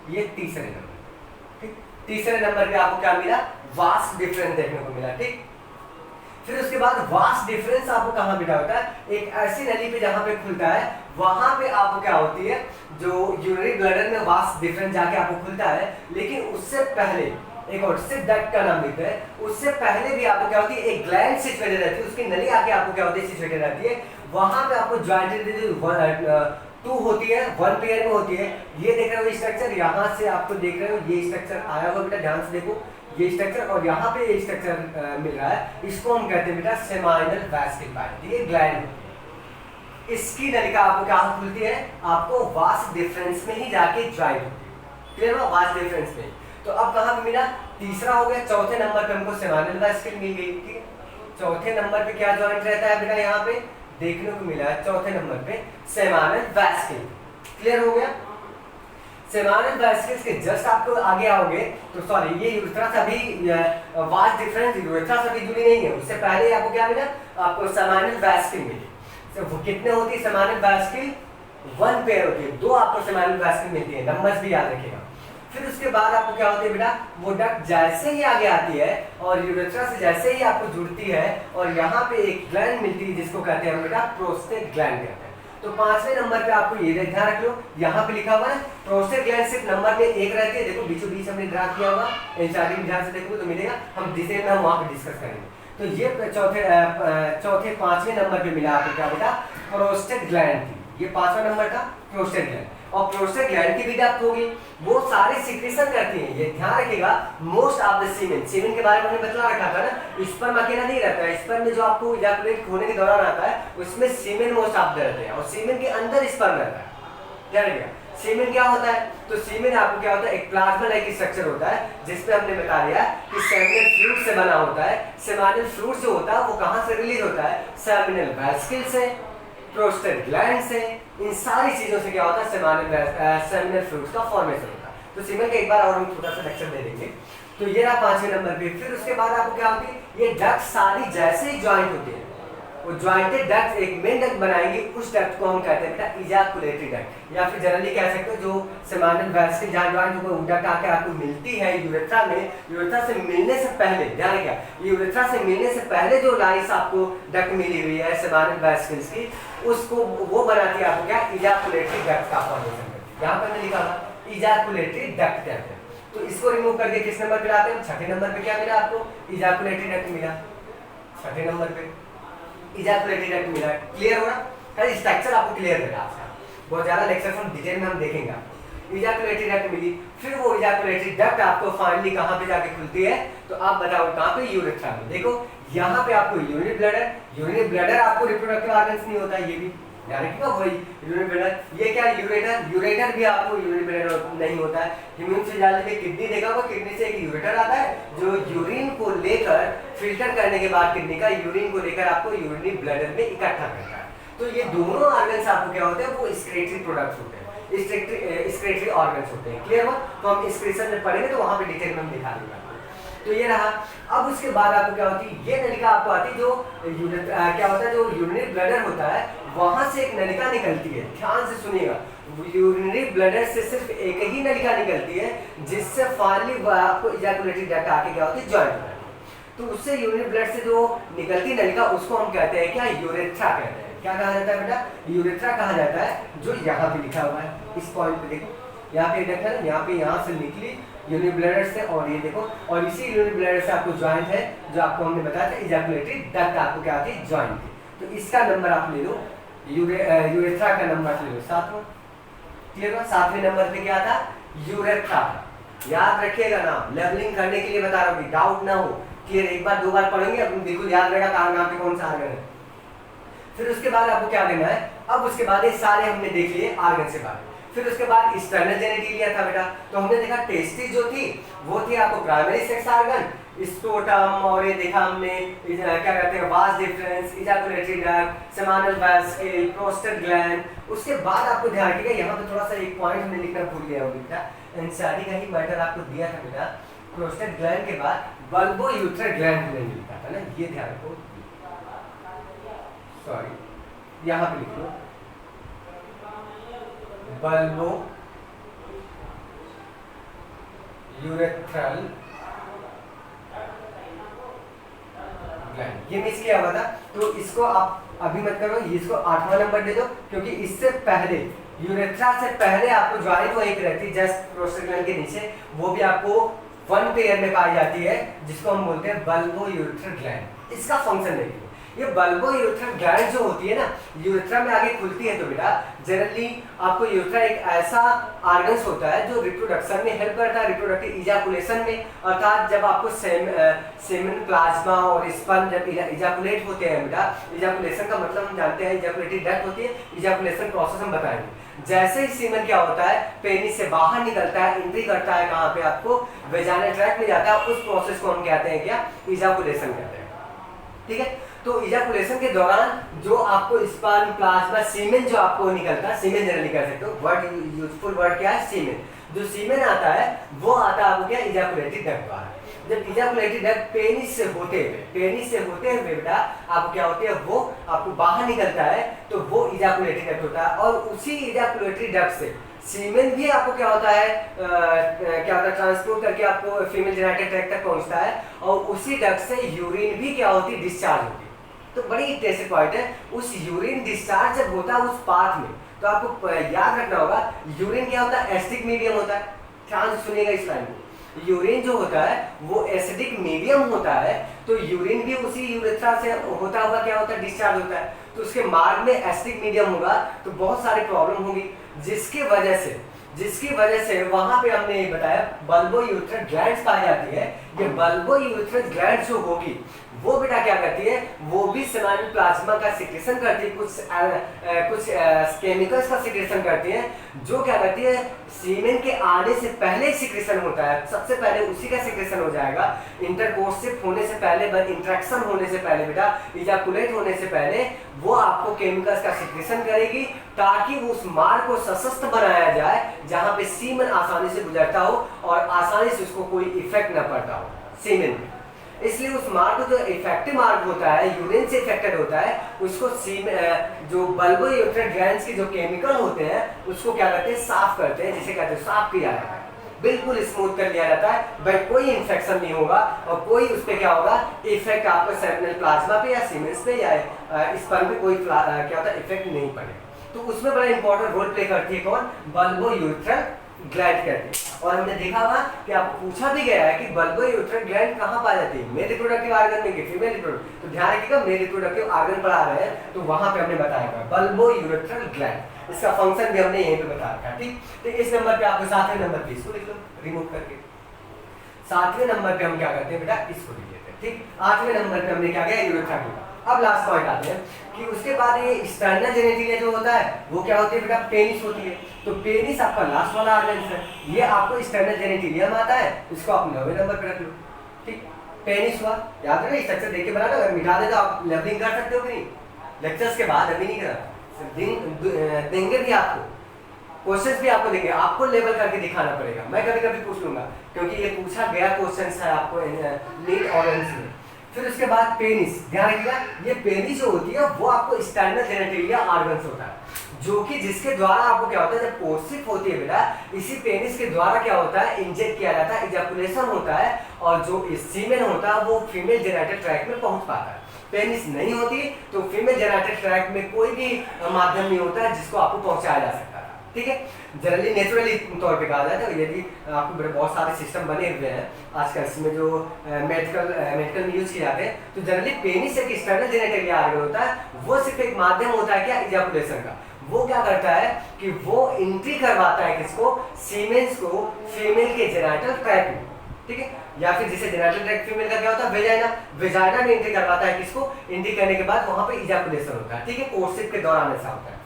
ये तीसरे नंबर, ठीक, तीसरे नंबर पे आपको क्या मिला? वास्ट डिफरेंस देखने को मिला, ठीक। फिर उसके बाद वास्ट डिफरेंस आपको कहाँ मिला होता है? एक ऐसी नली पे जहां पे खुलता है वहां पे आपको क्या होती है, जो यूरिनरी ब्लैडर में वास्ट डिफरेंस जाके आपको खुलता है, लेकिन उससे पहले एक और सिप डक्ट का नाम लिखते हैं, उससे पहले भी आपको क्या होती है, एक ग्लैंड सिचुएटेड रहती है, उसकी नली आके आपको क्या होती है, सिचुएटेड रहती है। वहां पे आपको जॉइंटेड टू होती है, वन पेयर में होती है। ये देख रहे हो स्ट्रक्चर, यहाँ से आपको देख रहे हो ये स्ट्रक्चर आया हुआ बेटा, ध्यान से देखो ये स्ट्रक्चर, और यहाँ पे ये स्ट्रक्चर मिल रहा है, इसको हम कहते हैं बेटा सेमाइनल वैस्कुलर पाइप। ये ग्लैंड, इसकी नलिका आपको क्या खुलती है, आपको वास्ट डिफरेंस में ही जाके ज्वाइंट होती है, क्लियर है? वास्ट डिफरेंस में। तो अब कहाँ पे मिला? तीसरा हो गया। चौथे नंबर पे हमको सेमाइनल वैस्कुलर मिल गई, ठीक है। चौथे नंबर पे क्या ज्वाइंट रहता है बेटा, यहाँ पे देखने को मिला है चौथे नंबर पे सेमाइनल वैस्कुलर, क्लियर हो गया? सेमाइनल वैस्कुलर के जस्ट आपको आगे आओगे तो सॉरी, ये यूरेथ्रा से अभी वास्ट डिफरेंस यूरेथ्रा से अभी जुड़ी नहीं है, उससे पहले आपको क्या मिला, आपको सेमाइनल वैस्कुलर मिली। वो कितने होती है सेमाइनल वैस्कुलर? वन पेयर होती है, दो आपको सेमाइनल वैस्कुलर मिलती है, नंबर्स भी याद रखिएगा। फिर उसके बाद आपको क्या होती है बेटा, वो डक्ट जैसे ही आगे आती है और यूरेथ्रा से जैसे ही आपको जुड़ती है और यहाँ पे एक ग्लैंड मिलती है जिसको कहते हैं बेटा प्रोस्टेट ग्लैंड कहते हैं। तो पांचवें नंबर पे आपको ये ध्यान रख लो, यहाँ पे लिखा हुआ है प्रोस्टेट ग्लैंड सिर्फ नंबर में एक रहती है, देखो बीचों बीच हमने ड्रा किया होगा, एनसीईआरटी में ध्यान से देखोगे तो मिलेगा, हम डिटेल में हम वहाँ पे डिस्कस करेंगे। तो ये चौथे पांचवें नंबर पे मिला आपको क्या बेटा, प्रोस्टेट ग्लैंड थी, ये पांचवा नंबर था प्रोस्टेट ग्लैंड। और प्रोस्टेट ग्लैंड की भी डेप्थ होगी, वो सारे सिक्रेशन करती हैं, ये ध्यान रखिएगा। मोस्ट ऑफ द सीमेन, सीमेन के बारे में हमने बतला रखा था ना, स्पर्म अकेला नहीं रहता है, स्पर्म में जो आपको इजैकुलेट होने के दौरान आता है उसमें सीमेन मोस्ट ऑफ द रहते हैं, और सीमेन के अंदर स्पर्म रहता है, ध्यान रखिएगा। सीमेन क्या होता है, तो सीमेन आपको क्या होता है, एक प्लाज्मा लाइक स्ट्रक्चर होता है, जिसपे हमने बता दिया कि सेमिनल फ्लूइड से बना होता है। सेमिनल फ्लूइड जो होता है वो कहाँ से रिलीज होता है, सेमिनल वैस्किल से, प्रोस्टेट ग्लैंड से, इन सारी चीजों से क्या होता है, सेमिनल फ्लूइड का फॉर्मेशन होता है। तो सीमेन का एक बार और हम छोटा सा लेक्चर दे देंगे। तो ये रहा पांचवें नंबर पे। फिर उसके बाद आपको क्या होती है, ये डक्ट सारी जैसे ही ज्वाइंट होती है, वो ज्वाइंटेड डक्ट एक मेन डक्ट बनाएंगे, उस डक्ट को हम कहते हैं बेटा इजैकुलेटरी डक्ट, या फिर जनरली कह सकते हो जो सेमिनल वैस्किल जहां ज्वाइंट होकर डक्ट आके आपको मिलती है यूरेथ्रा में, यूरेथ्रा से मिलने से पहले, ध्यान रखिएगा, यूरेथ्रा से मिलने से पहले जो लाइंस आपको डक्ट मिली हुई है सेमिनल वैस्किल्स की, उसको वो बनाती है आपको क्या, इजैकुलेटरी डक्ट का फॉर्मेशन करती है। यहाँ पर मैंने लिखा था इजैकुलेटरी डक्ट कहते हैं। तो इसको रिमूव करके किस नंबर पे लाते हैं, छठे नंबर पे क्या मिला आपको, इजैकुलेटरी डक्ट मिला, छठे नंबर पे इजैकुलेटरी डक्ट मिला। क्लियर हो रहा है, स्ट्रक्चर आपको क्लियर रहेगा आपका, बहुत ज्यादा लेक्चर हम डिटेल में हम देखेंगे। इजैकुलेटरी डक्ट मिली, फिर वो इजैकुलेटरी डक्ट आपको फाइनली कहाँ पे जाके खुलती है, तो आप बताओ कहाँ पे, यूरेथ्रा में। देखो यहाँ पे आपको यूरिनरी ब्लैडर, यूरिनरी ब्लैडर आपको रिप्रोडक्टिव ऑर्गन्स नहीं होता, ये भी ध्यान रखिएगा, वही यूरिनरी ब्लैडर। ये क्या यूरेटर, यूरेटर भी आपको यूरिनरी ब्लैडर नहीं होता है। ह्यूमन फिजियोलॉजी में किडनी देखा होगा, किडनी से एक यूरेटर आता है जो यूरिन को लेकर फिल्टर करने के बाद किडनी का यूरिन को लेकर आपको यूरिनरी ब्लैडर में इकट्ठा करता है। तो ये दोनों ऑर्गन्स आपको क्या होते हैं, वो एक्सक्रीटरी प्रोडक्ट्स होते हैं, एक्सक्रीटरी ऑर्गन्स होते हैं। क्लियर हुआ? तो हम एक्सक्रीशन में पढ़ेंगे तो वहां पे डिटेल में हम दिखा देंगे। तो ये रहा। अब उसके बाद आपको क्या होती है, ये नलिका आपको आती है, जो क्या होता है, जो यूरिनरी ब्लैडर होता है वहां से एक नलिका निकलती है, ध्यान से सुनिएगा, यूरिनरी ब्लैडर से सिर्फ एक ही नलिका निकलती है, जिससे फाइनली आपको इजैकुलेटरी डक्ट आके क्या होती है, ज्वाइंट होता है। तो उससे यूरिनरी ब्लड से जो निकलती नलिका उसको हम कहते हैं क्या, यूरेथ्रा कहते हैं। क्या कहा जाता है बेटा, यूरेथ्रा कहा जाता है, जो यहाँ पे लिखा हुआ है, इस पॉइंट पे देखो, यहाँ पे देखा ना, यहाँ पे यहाँ से निकली यूरिनरी ब्लैडर से, और ये देखो, और इसी यूरिनरी ब्लैडर से आपको ज्वाइंट है, जो आपको हमने बताया था इजैकुलेटरी डक्ट आपको क्या आती है, ज्वाइंट थी। तो इसका नंबर आप ले लो, यूरेथ्रा का नंबर ले लो, सातवां। क्लियर हुआ? सातवें नंबर पे क्या था, यूरेथ्रा। याद रखिएगा नाम, लेवलिंग करने के लिए बता रहा हूँ, डाउट ना हो। क्लियर? एक बार दो बार पढ़ेंगे, अब बिल्कुल याद रहेगा कहाँ पे कौन सा आर्गन है। फिर उसके बाद आपको क्या देना है, अब उसके बाद ये सारे हमने देख लिए आर्गन से बाहर। फिर उसके बाद एक्सटर्नल जेनिटलिया था बेटा, तो हमने देखा टेस्टिस जो थी वो थी आपको प्राइमरी सेक्स ऑर्गन, स्क्रोटम, और ये देखा हमने क्या कहते हैं, vas deferens, ejaculatory duct, seminal vesicle, prostate gland. उसके बाद आपको ध्यान रखिएगा, यहाँ पे थोड़ा सा एक पॉइंट हमने लिखना भूल गया बेटा, एनसीईआरटी का ही मैटर आपको दिया था बेटा, प्रोस्टेट ग्लैंड के बाद बल्बो यूथर ग्लैंड हमने लिखा था ना, ये ध्यान रखो, सॉरी यहाँ पे लिख लो, बल्बो यूरेथ्रल ग्लैंड। ये मिस किया हुआ था, तो इसको आप अभी मत करो, इसको 8वां नंबर दे दो, क्योंकि इससे पहले यूरेथ्रा से पहले आपको ज्वाइंट वहीं पे रहती है जस्ट प्रोस्टेट के नीचे, वो भी आपको 1 पेयर में पाई जाती है, जिसको हम बोलते हैं बल्बो यूरेथ्रल ग्लैंड। इसका फंक्शन देखिए, ये बल्बो यूरेथ्रल ग्लैंड जो होती है ना, यूरेथ्रा में आगे खुलती है, तो बेटा जनरली आपको यूरेथ्रा एक ऐसा ऑर्गन्स होता है जो रिप्रोडक्शन में हेल्प करता है, रिप्रोडक्टिव इजाकुलेशन में, अर्थात जब आपको सेमेन प्लाज्मा और स्पर्म जब इजाकुलेट होते हैं बेटा, इजाकुलेशन का मतलब हम जानते हैं इजाकुलेटरी डक्ट होती है, इजाकुलेशन प्रोसेस हम बताएंगे। जैसे ही सीमेन क्या होता है पेनिस से बाहर निकलता है, एंट्री करता है कहाँ पे, आपको वेजाइनल ट्रैक्ट में जाता है, उस प्रोसेस को हम कहते हैं क्या, इजाकुलेशन कहते हैं। ठीक है, तो इजाकुलेशन के दौरान जो आपको स्पर्म प्लाज्मा सीमेन जो आपको निकलता है, सीमेन जनरली कह सकते हो, वर्ड यूजफुल वर्ड क्या है, सीमेन। जो सीमेन आता है वो आता है आपको क्या, इजाकुलेटरी डक्ट द्वारा। जब इजाकुलेटरी डक्ट पेनिस से होते हुए बेटा आपको क्या होती है, वो आपको बाहर निकलता है, तो वो इजाकुलेटरी डक्ट होता है। और उसी इजाकुलेटरी डक्ट से सीमेन भी आपको क्या होता है, ट्रांसपोर्ट करके आपको फीमेल जेनिटल ट्रैक्ट तक पहुंचता है, और उसी डक्ट से यूरिन भी क्या होती है, डिस्चार्ज होती है। तो बड़ी इंटरेस्टिंग पॉइंट है, उस यूरिन डिस्चार्ज जब होता है उस पाथ में, तो आपको याद रखना होगा यूरिन क्या होता है, एसिडिक मीडियम होता है। ध्यान से सुनिएगा इस लाइन को, यूरिन जो होता है वो एसिडिक मीडियम होता है, तो यूरिन भी उसी यूरेथ्रा से होता हुआ क्या होता है, डिस्चार्ज होता है। तो उसके मार्ग में एसिडिक मीडियम होगा, तो बहुत सारी प्रॉब्लम होगी, जिसकी वजह से वहां पे हमने ये बताया बल्बो यूरेथ्रल ग्लैंड्स पाई जाती है। ये बल्बो यूरेथ्रल ग्लैंड्स जो होगी वो बेटा क्या करती है, वो भी सेमाइनल प्लाज्मा का सिक्रेशन करती है, कुछ केमिकल्स का सिक्रेशन करती है, जो क्या करती है, सीमेन के आने से पहले सिक्रेशन होता है, सबसे पहले उसी का सिक्रेशन हो जाएगा। इंटरकोर्सिव होने से पहले, इंट्रैक्शन होने से पहले बेटा, इजाकुलेट होने से पहले वो आपको केमिकल्स का सिक्रेशन करेगी, ताकि उस मार्ग को सशक्त बनाया जाए जहां पे सीमेन आसानी से गुजरता हो और आसानी से उसको कोई इफेक्ट न पड़ता हो सीमेन पे। इसलिए उस मार्ग जो इफेक्टिव मार्ग होता है, यूरिन से इफेक्टेड होता है, उसको जो बल्बो यूरेथ्रल ग्लैंड्स के जो केमिकल होते हैं उसको क्या करते हैं, साफ करते हैं, जिसे कहते हैं साफ किया जाता है, बिल्कुल स्मूथ कर लिया जाता है, भाई कोई इंफेक्शन नहीं होगा और कोई उस पर क्या होगा, इफेक्ट आपको सेमिनल प्लाज्मा पे या सीमेंस पे या स्पर्म पे कोई क्या होता है, इफेक्ट नहीं पड़ेगा। तो उसमें बड़ा इंपॉर्टेंट रोल प्ले करती है कौन, बल्बो यूरेथ्रल ग्लैंड कहते हैं। और हमने देखा हुआ कि आपको पूछा भी गया है कि बल्बो यूरेथ्रल ग्लैंड कहाँ पाई जाती है, मेल रिप्रोडक्टिव ऑर्गन में कि फीमेल रिप्रोडक्टिव। तो ध्यान रखिएगा, मेल रिप्रोडक्टिव ऑर्गन पढ़ा रहे हैं तो वहां पे हमने बताया हुआ बल्बो यूरेथ्रल ग्लैंड, इसका फंक्शन भी हमने यहीं पे बता रखा है। ठीक, तो इस नंबर पे आपको 7वें नंबर पे इसको लिख लो रिमूव करके। 7वें नंबर पे हम क्या करते हैं बेटा, इसको लिख लेते हैं। ठीक, 8वें नंबर पे हमने क्या किया, यूरेथ्रा किया। अब लास्ट पॉइंट आते हैं कि उसके बाद ये एक्सटर्नल जेनिटलिया जो होता है वो क्या होती है बेटा, पेनिस होती है। तो पेनिस आपका लास्ट वाला ऑर्गन है, ये आपको एक्सटर्नल जेनिटलिया में आता है, इसको आप 9वें नंबर पे रख लो। ठीक, पेनिस हुआ, याद रखना स्ट्रक्चर देख के बनाना, अगर मिटा दे तो आप लेवलिंग कर सकते हो कि नहीं, लेक्चर्स के बाद अभी नहीं करा, देंगे भी आपको क्वेश्चंस भी आपको देंगे, आपको लेवल करके दिखाना पड़ेगा, मैं कभी कभी पूछ लूंगा क्योंकि ये पूछा गया क्वेश्चन है आपको नीट और एनसी में। फिर उसके बाद पेनिस, ध्यान रखिएगा, ये पेनिस जो होती है वो आपको एक्सटर्नल जेनिटलिया ऑर्गन्स होता है, जो कि जिसके द्वारा आपको क्या होता है, जब कोर्सिप होती है बेटा, इसी पेनिस के द्वारा क्या होता है, इंजेक्ट किया जाता है, इजैकुलेशन होता है, और जो सीमेन होता है वो फीमेल जेनिटल ट्रैक्ट में पहुंच पाता है। पेनिस नहीं होती तो फीमेल जेनिटल ट्रैक्ट में कोई भी माध्यम नहीं होता है जिसको आपको पहुंचाया जा सकता है। ठीक है, जनरली नेचुरली तौर पे कहा जाए तो यदि आपको बहुत सारे सिस्टम बने हुए हैं आजकल, इसमें जो मेडिकल में यूज किए जाते हैं, तो जनरली पेनिस एक एक्सटर्नल जेनिटल ऑर्गन होता है, वो सिर्फ एक माध्यम होता है क्या, इजैकुलेशन का। वो क्या करता है कि वो एंट्री करवाता है किसको, सीमेंस को फीमेल के जेनिटल ट्रैक्ट में। ठीक है, या फिर जिसे जेनिटल ट्रैक्ट फीमेल का क्या होता है, वेजाइना में एंट्री करवाता है किसको, एंट्री करने के बाद वहां पे इजैकुलेशन होता है। ठीक है, कोर्सिप के दौरान ऐसा होता है,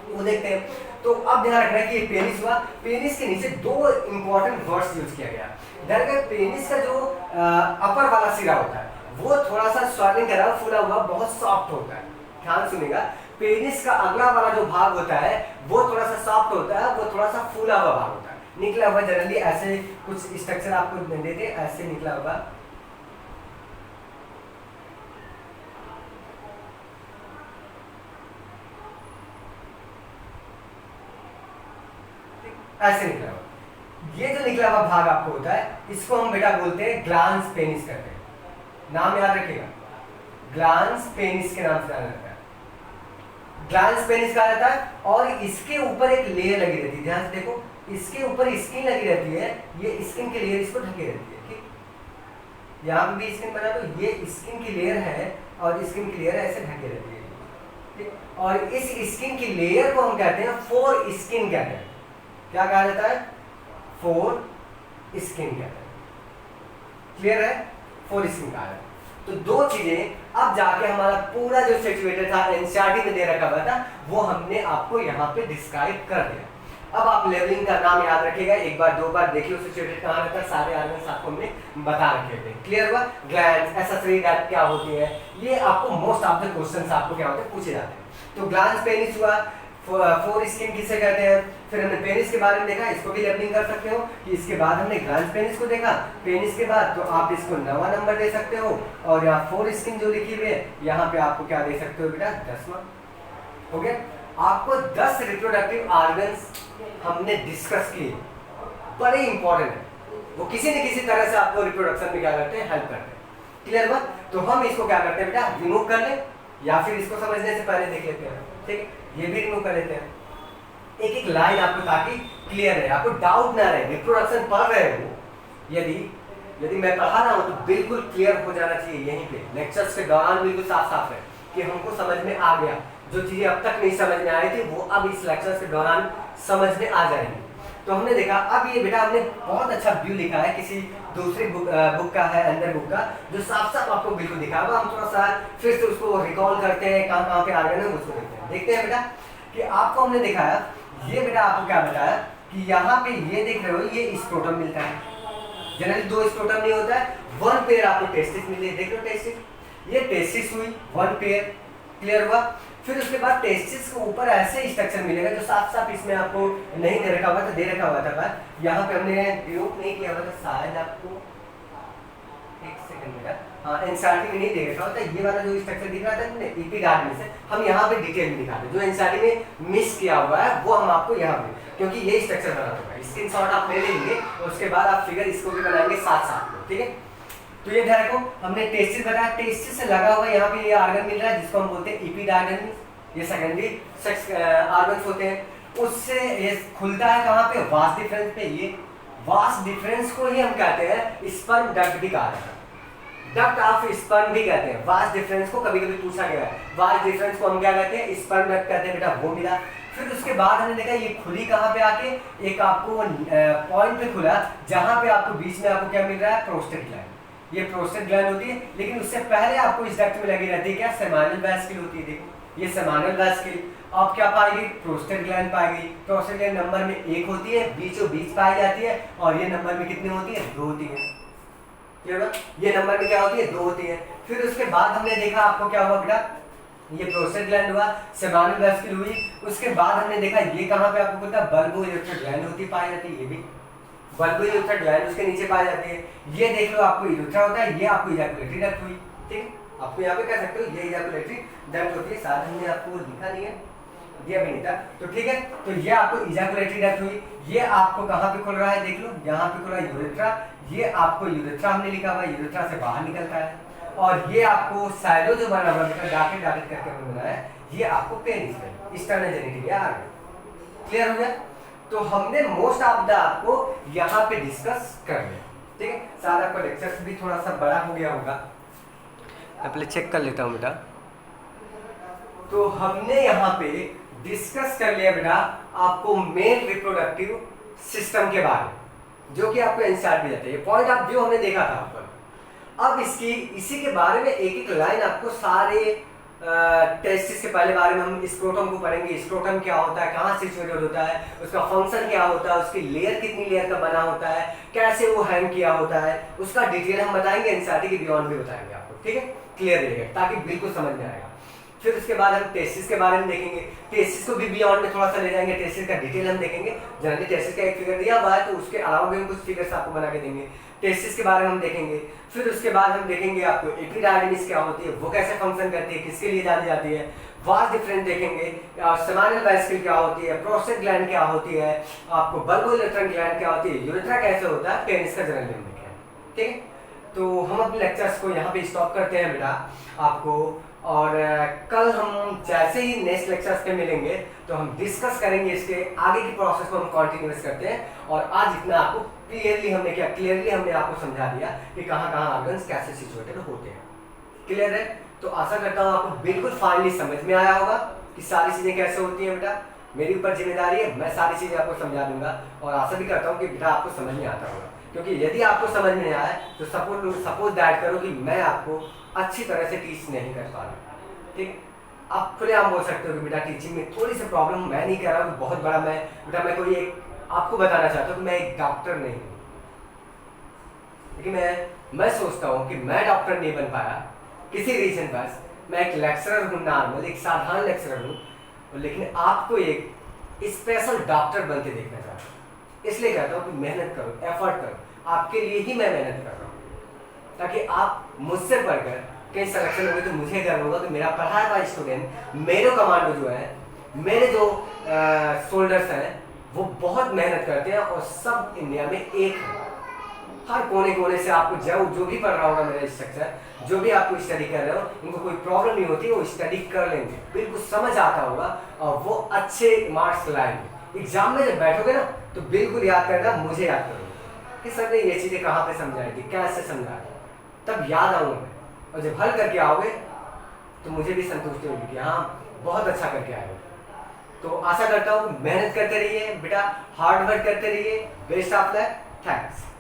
वो देखते हैं। तो अब ध्यान रखना है कि ये पेनिस हुआ, पेनिस के नीचे दो इंपॉर्टेंट वर्ड्स यूज किया गया। ध्यान रखना, पेनिस का जो अपर वाला सिरा होता है वो थोड़ा सा स्वेलिंग करा फूला हुआ बहुत सॉफ्ट होता है। ध्यान सुनिएगा, पेनिस का अगला वाला जो भाग होता है वो थोड़ा सा सॉफ्ट होता है, वो थोड़ा सा फूला हुआ भाग होता है, निकला हुआ। जनरली ऐसे कुछ स्ट्रक्चर आपको देते, ऐसे निकला हुआ, ऐसे निकला हुआ। ये जो निकला हुआ भाग आपको होता है, इसको हम बेटा बोलते हैं ग्लांस पेनिस करते हैं। नाम याद रखिएगा, ग्लांस पेनिस के नाम से जाना जाता है, ग्लांस पेनिस कहा जाता है। और इसके ऊपर एक लेयर लगी रहती है, ध्यान से देखो, इसके ऊपर स्किन लगी रहती है, ये स्किन की लेयर इसको ढके रहती है। ठीक, यहाँ पे भी स्किन बना दो, ये स्किन की लेयर है और स्किन की लेयर ऐसे ढके रहती है। ठीक, और इस स्किन की लेयर को हम कहते हैं फोर स्किन कहते हैं। क्या कहा जाता है? फोर स्किन कहते हैं। क्लियर है? फोर स्किन कहा जाता है। तो दो चीजें अब जाके हमारा पूरा जो सिचुएशन था एनसीईआरटी में दे रखा हुआ था, वो हमने आपको यहाँ पे डिस्क्राइब कर दिया। अब आप लेवलिंग का नाम याद रखिएगा, एक बार दो बार देखिए सिचुएटेड कहाँ रहता है, सारे आर्गन्स आपको हमने बता रखे थे। क्लियर हुआ? ग्लैंड्स, एक्सेसरी डक्ट क्या होती है, ये आपको मोस्ट ऑफ द क्वेश्चंस आपको क्या होते हैं, पूछे जाते हैं। तो ग्लैंड्स पेनिस हुआ, फोर स्किन किसे कहते हैं, फिर हमने पेनिस के बारे में देखा, इसको भी लेवलिंग कर सकते हो कि इसके बाद हमने ग्लैंड्स पेनिस को देखा, पेनिस के बाद तो आप इसको 9वां नंबर दे सकते हो, और यहाँ फोर स्किन जो लिखी हुई है यहाँ पे आपको क्या दे सकते हो बेटा, 10वां। हो गया? आपको 10 रिप्रोडक्टिव ऑर्गन्स हमने डिस्कस किए, बड़े इंपॉर्टेंट है, वो किसी न किसी तरह से आपको रिप्रोडक्शन में क्या करते हैं, हेल्प करते हैं। क्लियर हुआ? तो हम इसको क्या करते हैं बेटा, रिमूव कर ले, या फिर इसको समझने से पहले देख लेते हैं। ठीक, ये भी रिमूव कर लेते हैं, एक एक लाइन आपको, ताकि क्लियर है, आपको डाउट ना रहे। रिप्रोडक्शन पढ़ रहे हो, यदि मैं पढ़ा रहा हूँ तो बिल्कुल क्लियर हो जाना चाहिए यहीं पे, लेक्चर्स के दौरान बिल्कुल साफ साफ है कि हमको समझ में आ गया। जो चीजें अब तक नहीं समझ में आई थी वो अब इस लेक्चर्स के दौरान समझ में आ जाएंगी। तो हमने देखा, अब ये बेटा हमने बहुत अच्छा व्यू लिखा है, किसी दूसरी बुक का है, अंदर बुक का, जो साफ साफ आपको बिल्कुल दिखा हुआ। हम थोड़ा सा फिर से उसको रिकॉल करते हैं, कहाँ कहाँ पे आ गए ना, उसको देखते हैं बेटा कि आपको हमने दिखाया, ये बेटा आपको क्या बताया कि यहाँ पे ये देख रहे हो, ये स्क्रोटम मिलता है। जनरली 2 स्क्रोटम नहीं होता है, 1 पेयर आपको टेस्टिस मिली है। देख लो टेस्टिस, ये टेस्टिस हुई 1 पेयर। क्लियर हुआ? फिर उसके बाद टेस्टिस के ऊपर ऐसे स्ट्रक्चर मिलेगा जो साफ साफ इसमें आपको नहीं दे रखा हुआ था, दे रखा हुआ था, यहाँ पे हमने डिनोट नहीं किया हुआ था, शायद आपको एक सेकंड बेटा, हाँ एनसीईआरटी में नहीं दे रखा होता। ये वाला जो स्ट्रक्चर दिख रहा था हमने एपिडार्मिस से, हम यहाँ पे डिटेल में दिखाते हैं। जो एनसीईआरटी में मिस किया हुआ है वो हम आपको यहाँ पे, क्योंकि ये स्ट्रक्चर बना हुआ है, स्क्रीनशॉट आप ले लेंगे और उसके बाद आप फिगर इसको भी बनाएंगे साथ साथ में। ठीक है? तो ये ध्यान रखो, हमने टेस्टिस बताया, टेस्टिस से लगा हुआ यहाँ पे ये ऑर्गन मिल रहा है जिसको हम बोलते हैं एपिडार्मिस, ये सेकेंडरी सेक्स ऑर्गन्स होते हैं। उससे ये खुलता है कहाँ पे, वास्ट डिफरेंस पे। ये वास्ट डिफरेंस को ही हम कहते हैं स्पर्म डक्ट भी कहा जाता है, डक्ट ऑफ स्पर्म भी कहते हैं। वास्ट डिफरेंस को कभी कभी पूछा गया है, वास्ट डिफरेंस को हम क्या कहते हैं, स्पर्म डक्ट कहते हैं बेटा, वो मिला। फिर उसके बाद हमने देखा ये खुली कहाँ पे आके, एक आपको पॉइंट पे खुला जहाँ पे आपको बीच में आपको क्या मिल रहा है, प्रोस्टेट ग्लैंड। ये प्रोस्टेट ग्लैंड होती है, लेकिन उससे पहले आपको इस डक्ट में लगी रहती है क्या, सेमाइनल वैस्किल होती है। देखो ये सेमाइनल वैस्किल आप क्या पाएगी, प्रोस्टेट ग्लैंड पाएगी। प्रोस्टेट ग्लैंड नंबर में 1 होती है, बीचों बीच पाई जाती है, और ये नंबर में कितनी होती है, 2 होती है। ये नंबर में क्या होती है, 2 होती है। फिर उसके बाद हमने देखा आपको क्या हुआ बेटा, ये प्रोस्टेट ग्लैंड हुआ, सेमाइनल वैस्किल हुई। उसके बाद हमने देखा ये कहाँ पे आपको पता है, बल्बो यूरेथ्रल ग्लैंड होती पाई जाती है। ये भी बल्बो यूरेथ्रल ग्लैंड उसके नीचे पाई जाती है। ये देख लो आपको यूरेथ्रा होता है, ये आपको इजैकुलेटरी डक्ट हुई। ठीक, आपको यहाँ पे कह सकते हो ये इजैकुलेटरी डक्ट होती है, साथ हमने आपको लिखा नहीं है, दिया भी नहीं था, तो ठीक है। तो ये आपको इजैकुलेटरी डक्ट हुई। ये आपको कहाँ पे खुल रहा है, देख लो यहाँ पे खुला यूरेथ्रा, ये आपको यूरेथ्रा हमने लिखा हुआ है, यूरेथ्रा से बाहर निकलता है। और ये आपको साइलो जो बना हुआ बेटा, डाकेट डाकेट करके हमने बनाया है, ये आपको पेनिस है, एक्सटर्नल जेनिटल आ गया। क्लियर हो गया? तो हमने मोस्ट ऑफ द आपको यहाँ पे डिस्कस कर लिया। ठीक है, सारा आपका लेक्चर भी थोड़ा सा बड़ा हो गया होगा, मैं पहले चेक कर लेता हूँ बेटा। तो हमने यहाँ पे डिस्कस कर लिया बेटा आपको मेल रिप्रोडक्टिव सिस्टम के बारे में, जो कि आपको एनसीईआरटी में जाता है। ये पॉइंट आप जो हमने देखा था ऊपर, अब इसी के बारे में एक एक लाइन आपको सारे टेस्टिस के पहले बारे में हम स्क्रोटम को पढ़ेंगे। स्क्रोटम क्या होता है, कहाँ सिचुएटेड होता है, उसका फंक्शन क्या होता है, उसकी लेयर कितनी लेयर का बना होता है, कैसे वो हैंग किया होता है, उसका डिटेल हम बताएंगे, एनसीईआरटी के बियॉन्ड भी बताएंगे आपको। ठीक है, क्लियर रहेगा ताकि बिल्कुल समझ में आएगा। फिर उसके बाद हम टेस्टिस के बारे में देखेंगे, टेस्टिस को भी बियॉन्ड में थोड़ा सा ले जाएंगे, टेस्टिस का डिटेल हम देखेंगे। जनरली टेस्टिस का एक फिगर दिया हुआ है, तो उसके अलावा भी हम कुछ फिगर्स आपको बना के देंगे, टेस्टिस के बारे में हम देखेंगे। फिर उसके बाद हम देखेंगे आपको एपिडार्मिस क्या होती है, वो कैसे फंक्शन करती है, किसके लिए जानी जाती है, वास्ट डिफरेंस देखेंगे, सेमाइनल वेसिकल क्या होती है, प्रोस्टेट ग्लैंड क्या होती है, आपको बल्बो यूरेथ्रल ग्लैंड क्या होती है, यूरेथ्रा कैसे होता है, पेनिस का जनरल नेम क्या है। ठीक है, तो हम अपने लेक्चर्स को यहाँ पे स्टॉप करते हैं बेटा आपको, और कल हम जैसे ही नेक्स्ट लेक्चर्स पे मिलेंगे तो हम डिस्कस करेंगे इसके आगे की प्रोसेस को हम कंटिन्यूस करते हैं। और आज इतना आपको क्लियरली हमने आपको समझा दिया कि कहाँ कहाँ ऑर्गन्स कैसे सिचुएटेड होते हैं। क्लियर है? तो आशा करता हूँ आपको बिल्कुल फाइनली समझ में आया होगा कि सारी चीज़ें कैसे होती हैं। बेटा मेरी ऊपर जिम्मेदारी है, मैं सारी चीज़ें आपको समझा दूंगा, और आशा भी करता हूँ कि बेटा आपको समझ में आता होगा, क्योंकि यदि आपको समझ में आए तो सपोज दैट करो कि मैं आपको अच्छी तरह से टीच नहीं कर पा रहा। ठीक, आप खुले आम बोल सकते हो कि बेटा टीचिंग में थोड़ी सी प्रॉब्लम, मैं नहीं कह रहा हूँ बहुत बड़ा, मैं कोई एक आपको बताना चाहता हूँ कि मैं एक डॉक्टर नहीं हूँ, लेकिन मैं सोचता हूँ कि मैं डॉक्टर नहीं बन पाया किसी रीजन पर, मैं एक लेक्चरर हूँ, नॉर्मल एक साधारण लेक्चरर हूँ, लेकिन आपको एक स्पेशल डॉक्टर बनते देखना चाहता हूँ। इसलिए कहता हूँ कि मेहनत करो, एफर्ट करो, आपके लिए ही मैं मेहनत कर रहा हूँ, ताकि आप मुझसे पढ़कर कहीं सिलेक्शन होगी तो मुझे गर्व होगा कि मेरा पढ़ाया हुआ स्टूडेंट, मेरे कमांडो जो है, मेरे जो सोल्डर्स हैं वो बहुत मेहनत करते हैं, और सब इंडिया में एक है। हर कोने कोने से आपको जो भी पढ़ रहा होगा मेरा स्ट्रक्चर, जो भी आपको स्टडी कर रहे हो, उनको कोई प्रॉब्लम नहीं होती, वो स्टडी कर लेंगे, बिल्कुल समझ आता होगा, और वो अच्छे मार्क्स लाएंगे। एग्जाम में जब बैठोगे ना तो बिल्कुल याद करना, मुझे याद करोगे कि सर ने ये चीज़ें कहाँ पे समझाई थी, कैसे समझाया, तब याद आऊँगा मैं, और जब हल करके आओगे तो मुझे भी संतुष्टि होगी कि हाँ बहुत अच्छा करके आए हो। तो आशा करता हूँ मेहनत करते रहिए बेटा, हार्ड वर्क करते रहिए। Best of luck, thanks.